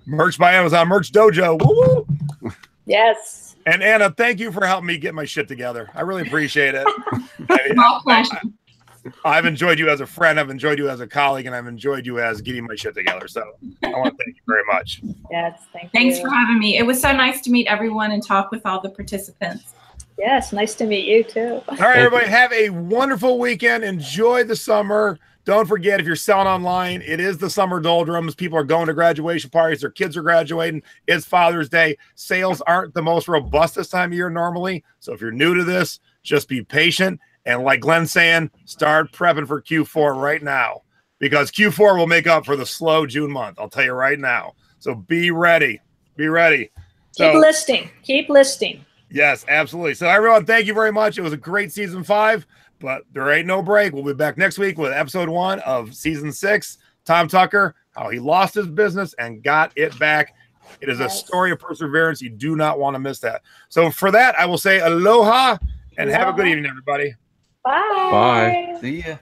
Merch by Amazon, Merch Dojo. Woo-woo. Yes. And Anna, thank you for helping me get my shit together. I really appreciate it. I've enjoyed you as a friend. I've enjoyed you as a colleague, and I've enjoyed you as getting my shit together. So I want to thank you very much. Yes, Thanks for having me. It was so nice to meet everyone and talk with all the participants. Yes, nice to meet you too. All right, everybody, have a wonderful weekend. Enjoy the summer. Don't forget, if you're selling online, it is the summer doldrums. People are going to graduation parties. Their kids are graduating. It's Father's Day. Sales aren't the most robust this time of year normally. So if you're new to this, just be patient. And like Glenn's saying, start prepping for Q4 right now, because Q4 will make up for the slow June month. I'll tell you right now. So be ready. Be ready. Keep listing. Keep listing. Yes, absolutely. So everyone, thank you very much. It was a great season 5, but there ain't no break. We'll be back next week with episode 1 of season 6. Tom Tucker, how he lost his business and got it back. It is a story of perseverance. You do not want to miss that. So for that, I will say aloha and have a good evening, everybody. Bye. Bye. See ya.